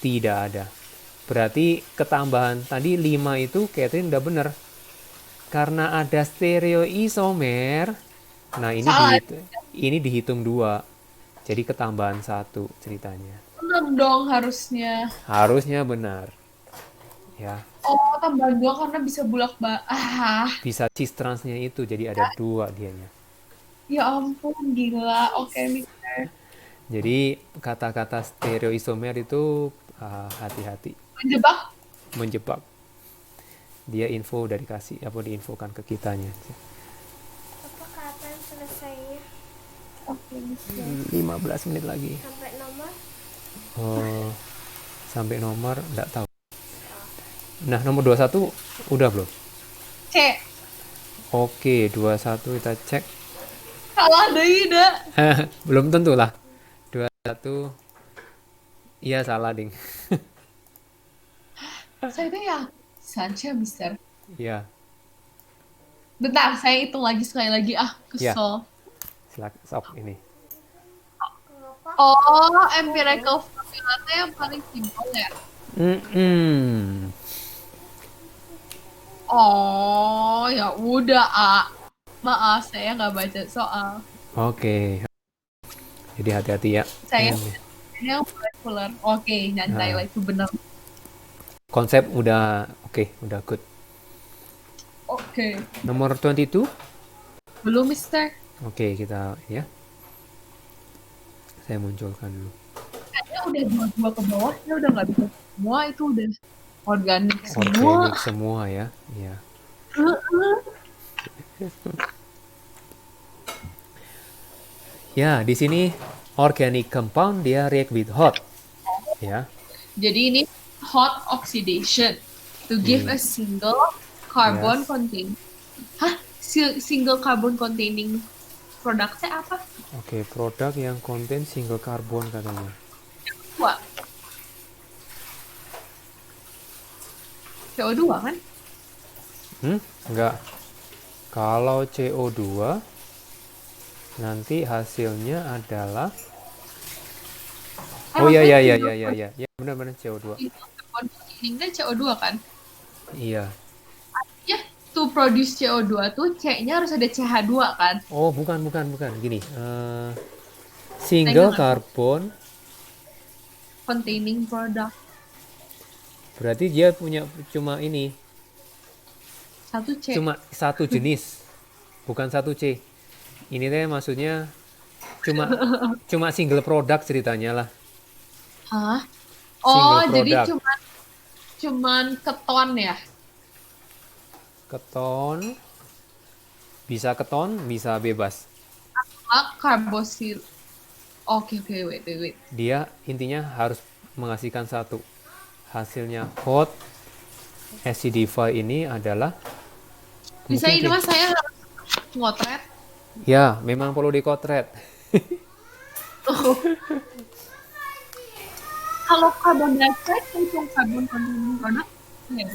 tidak ada. Berarti ketambahan tadi 5 itu Catherine udah bener. Karena ada stereoisomer. Nah, ini dihitung 2. Jadi ketambahan 1 ceritanya. Bener dong harusnya. Harusnya benar. Ya. Oh, tambah 2 karena bisa Bisa cis transnya itu jadi ada 2 dianya. Ya ampun, gila. Oke, Mister. Jadi kata-kata stereoisomer itu hati-hati, Menjebak. menjebak. Dia info dari diinfokan ke kitanya. Apa kapan selesainya? Oke, Mister. 15 menit lagi. Sampai nomor? Oh, sampai nomor enggak tahu. Nah, nomor 21 udah belum? C. Oke, 21 kita cek. Salah deh, Ida. Belum tentu lah. 21. Iya, salah, Ding. Saya tuh ya. Sancha, Mister. Iya, Bentar, saya hitung lagi sekali lagi. iya. Kesel. Silakan stop ini. Kenapa? Oh, empirical formula yang paling simpel ya. Mm-mm. Oh, ya udah, Maaf, saya nggak baca soal. Oke. Jadi hati-hati ya. Saya yang molekuler. Oke, nyantai lah itu benar. Konsep udah udah good. Oke. Nomor 22. Belum, Mister. Oke, kita ya. Saya munculkan dulu. Kayaknya udah dua ke bawah, saya udah nggak bisa semua itu udah. Organik Organik semua. semua ya. Ya. Ya, di sini organic compound dia react with hot. Ya. Jadi ini hot oxidation to give a single carbon Yes. containing. Hah? Single carbon containing produknya apa? Oke, produk yang konten single carbon katanya. Wah, CO2 kan? Enggak. Kalau CO2 nanti hasilnya adalah Oh ya ya ya ya ya ya. Ya benar-benar CO2. Single carbon containing CO2 kan? Iya. Ya, to produce CO2 tuh C-nya harus ada CH2 kan? Oh, bukan. Gini. Single Saya nggak ngerti. carbon Containing product. berarti dia punya cuma ini, Satu C. cuma satu jenis, bukan satu C. Ini teh maksudnya cuma cuma single produk ceritanya lah. Hah? Single Oh, jadi product. cuman keton ya? Keton, bisa keton, bisa bebas. Karbosil. Oke, wait. Dia intinya harus menghasilkan satu. Hasilnya hot acidify ini adalah Bisa mungkin ini mas saya harus ngotret. ya, memang perlu dikotret. Kalau carbon dioxide itu carbon containing product. Ya.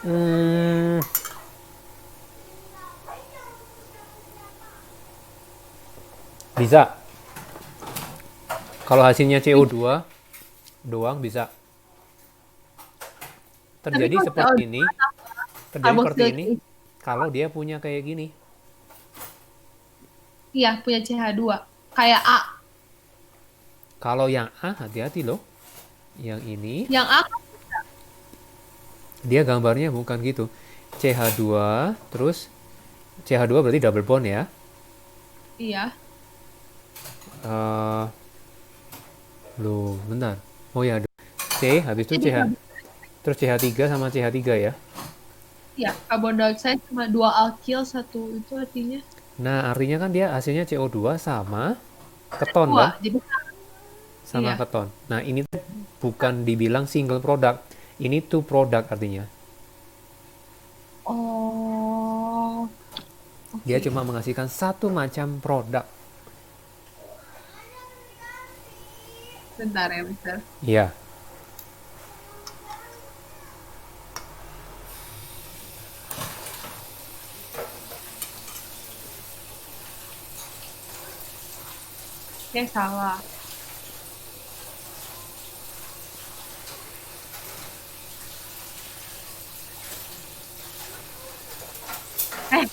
Hmm, bisa. Kalau hasilnya CO2 doang bisa. Tapi Terjadi kalau seperti CO2 ini, terjadi seperti carboxylic ini acid, kalau dia punya kayak gini. iya punya CH2. Kayak A. Kalau yang A hati-hati loh. Yang ini Yang A dia gambarnya bukan gitu. CH2 terus CH2 berarti double bond ya. iya. Eh loh, bentar. Oh ya, C habis itu Jadi CH terus CH3 sama CH3 ya. iya, carbon dioxide cuma 2 alkyl satu itu artinya Nah, artinya kan dia hasilnya CO2 sama keton kan? dua. Jadi Sama iya. keton. Nah, ini tuh bukan dibilang single product. Ini two product artinya. Oh, Dia oke. cuma menghasilkan satu macam produk. Bentar ya, bentar. Iya. Salah. Eh,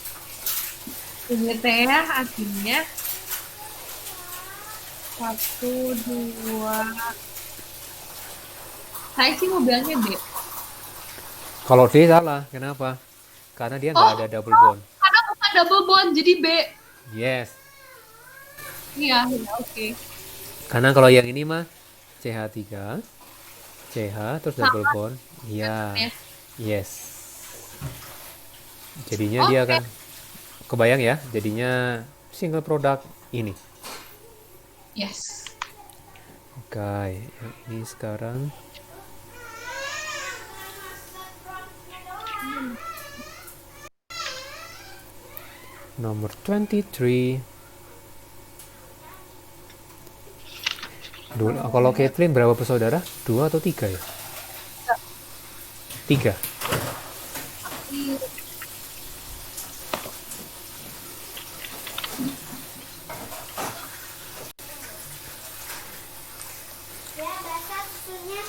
ini teh artinya satu, dua. Saya sih mau bilangnya B. Kalau D salah, kenapa? Karena dia nggak Oh, ada double bond. karena bukan double bond, jadi B. Yes. Iya, ya, oke. Karena kalau yang ini mah CH3, CH terus double Sama bond. Iya. ya. Yes. Jadinya dia Oke, akan kebayang ya, jadinya single product ini. yes. Oke, yang ini sekarang nomor 23. Dulu, kalau Kathleen berapa bersaudara? 2 atau 3 ya? 3. Ya, basah susunya.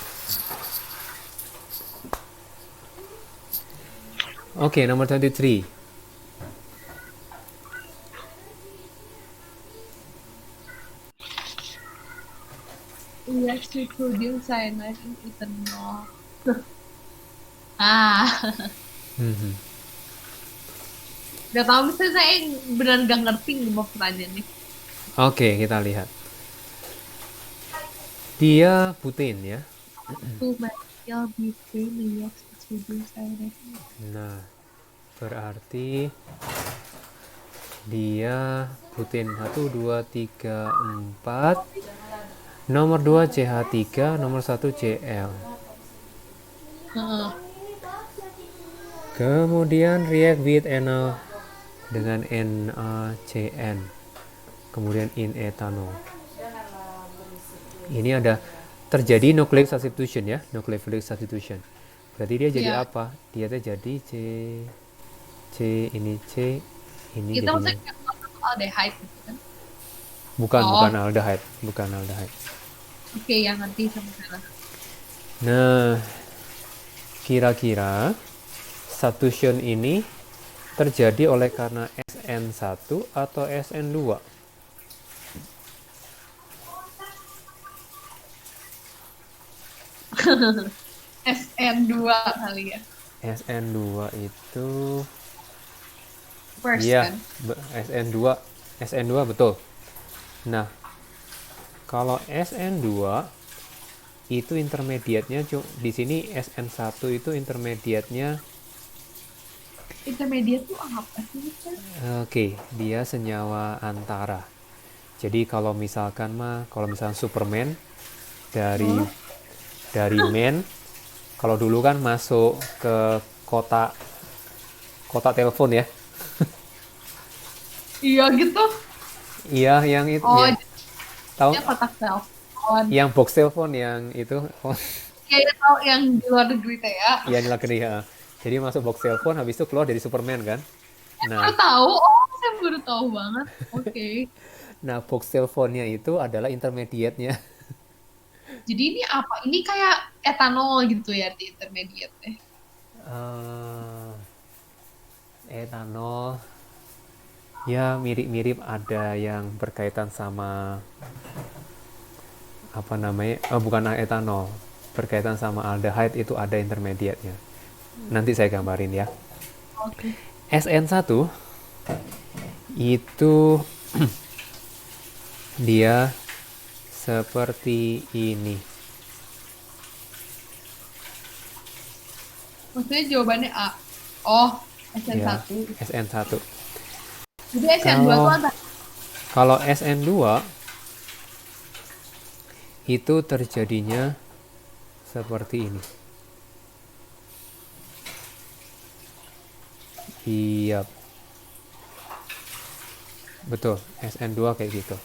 Oke, nomor 23. Yes, sodium cyanide in ethanol. Ah, Mhm. udah tahu misalnya saya beneran gak ngerti nih mau pertanyaannya. Oke, kita lihat. Dia butane ya. To methyl butane reacts setuju saya deh. Nah, berarti dia butin 1, 2, 3, 4. Nomor 2 CH3, nomor 1 Cl. Heeh. Kemudian react with NO dengan NaCN. Kemudian in ethanol. Ini ada terjadi nucleic substitution ya, nucleic substitution. Berarti dia jadi Iya. apa? Dia tuh jadi C ini Itu jadi maksudnya kayak aldehyde gitu kan. bukan Oh, bukan aldehyde, bukan aldehyde. oke, yang ngerti sama saya. Nah, kira-kira substitution ini terjadi oleh karena SN1 atau SN2? SN2 kali ya. SN2 itu First iya, kan. SN2 betul. Nah, kalau SN2 itu intermediate-nya di sini SN1 itu intermediate-nya Intermediate tuh apa sih kan? oke, dia senyawa antara. Jadi kalau misalkan Superman dari Oh, man, kalau dulu kan masuk ke kotak telepon ya. iya gitu. Iya, yang itu Oh, ya. Tahu jadinya kotak telepon. yang box telepon yang itu Kayak tahu yang di luar negeri teh ya. iya di negeri ya. Jadi masuk box telepon habis itu keluar dari Superman kan. Baru Nah, tahu. Oh, saya baru tahu banget. Oke. box teleponnya itu adalah intermediate-nya. Jadi ini apa? Ini kayak etanol gitu ya di intermediate teh. Eh, Etanol ya mirip-mirip, ada yang berkaitan sama apa namanya? Bukan etanol. Berkaitan sama aldehyde itu ada intermediate-nya. Nanti saya gambarin ya. Oke. SN1 itu dia seperti ini. Maksudnya jawabannya A. Oh, Ya, SN1. SN1. Jadi SN2 tuh Kalau antara kalau SN2 itu terjadinya seperti ini. Iya, betul. SN2 kayak gitu.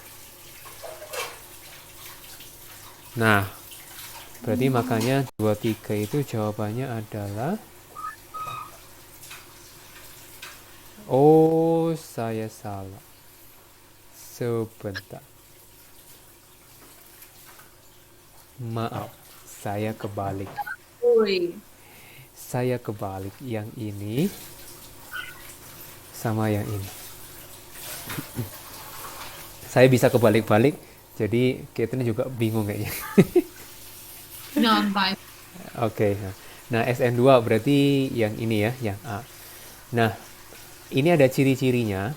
Nah, berarti makanya 23 itu jawabannya adalah oh, saya salah. Sebentar. Maaf, saya kebalik. Woi. Saya kebalik, yang ini sama yang ini. Saya bisa kebalik-balik, jadi Caitlin juga bingung kayaknya. Nyantai. Oke, nah SN2 berarti yang ini ya, yang A. Nah, ini ada ciri-cirinya.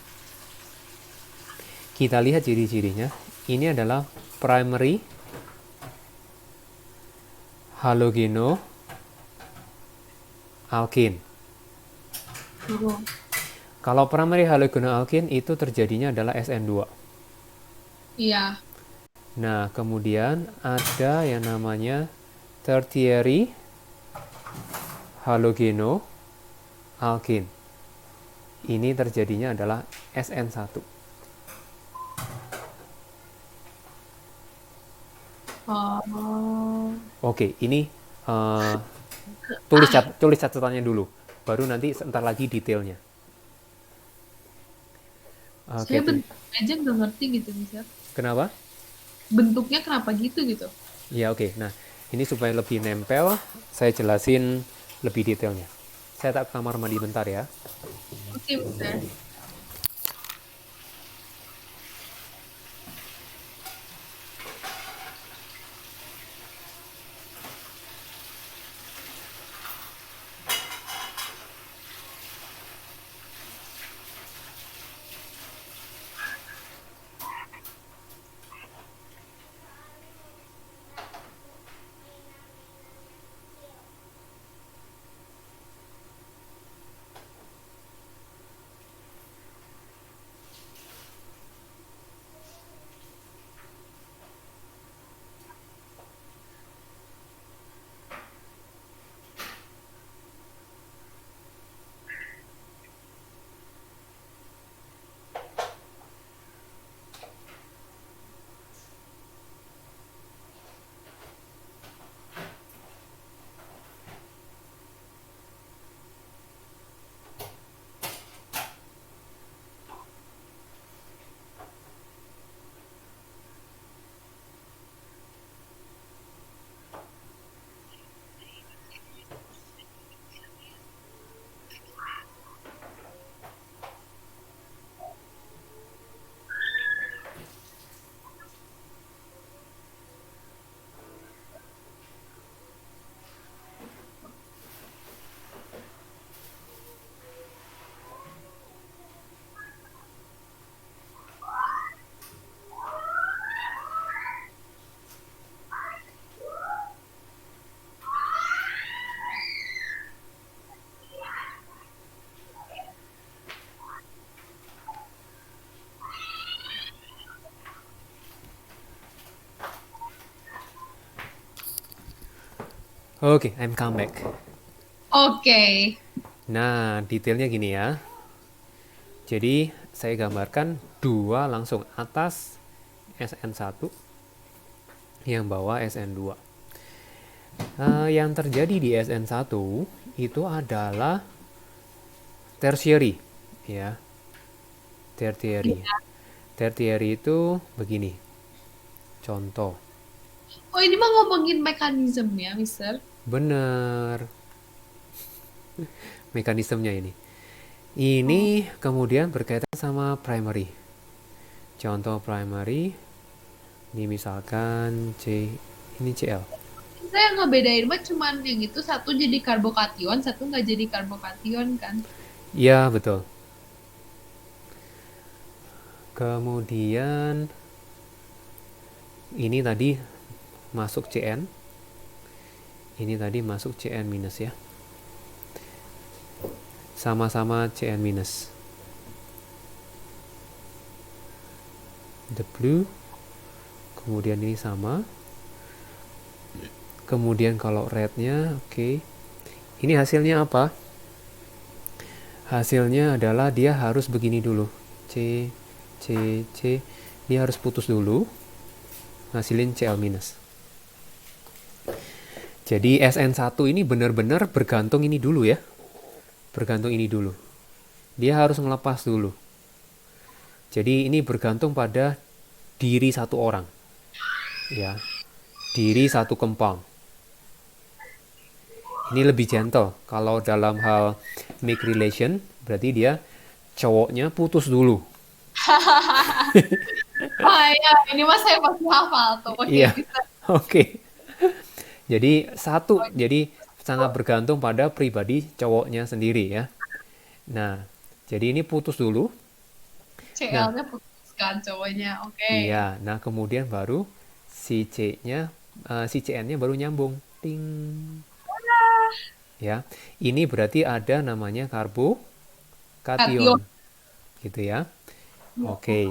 Kita lihat ciri-cirinya. Ini adalah primary halogenoalkene. Kalau primary halogenoalkene itu terjadinya adalah SN2. Iya. Nah, kemudian ada yang namanya tertiary halogenoalkene. Ini terjadinya adalah SN1. Oh. Oke, ini tulis catatannya dulu, baru nanti sebentar lagi detailnya. Saya Oke, bentuknya aja nggak ngerti gitu bisa. kenapa? Bentuknya kenapa gitu gitu? Ya oke, nah ini supaya lebih nempel, saya jelasin lebih detailnya. Saya tak ke kamar mandi bentar ya. Oke, benar. Oke, I'm come back. Oke. Nah, detailnya gini ya. Jadi, saya gambarkan dua langsung atas SN1, yang bawah SN2. Yang terjadi di SN1 itu adalah tertiary, ya. Tertiary. Tertiary itu begini. Contoh. Oh, ini mah ngomongin mekanisme ya, Mister. Bener. Mekanismenya ini. Oh. Ini kemudian berkaitan sama primary. Contoh primary, ini misalkan ini Cl. Saya ngebedain mah cuman yang itu satu jadi karbokation, satu nggak jadi karbokation kan. Ya, betul. Kemudian ini tadi masuk Cn. Ini tadi masuk Cn minus ya. Sama-sama Cn minus. The blue. Kemudian ini sama. Kemudian kalau rednya, oke. Ini hasilnya apa? Hasilnya adalah dia harus begini dulu. C. Dia harus putus dulu. Ngasilin Cl minus. Jadi SN1 ini benar-benar bergantung ini dulu ya. Bergantung ini dulu. Dia harus ngelepas dulu. Jadi ini bergantung pada diri satu orang. Ya. Diri satu compound. Ini lebih gentle. Kalau dalam hal make relation, berarti dia cowoknya putus dulu. Oh ya, ini mah saya pasti hafal tuh. Oke, Iya. bisa. Oke. Jadi sangat bergantung pada pribadi cowoknya sendiri ya. Nah, jadi ini putus dulu. Nah, CL-nya putuskan cowoknya. Oke. iya. Nah, kemudian baru si CN-nya baru nyambung. Ting. Ya. Ini berarti ada namanya Kation. karbokation. Gitu ya. Oke.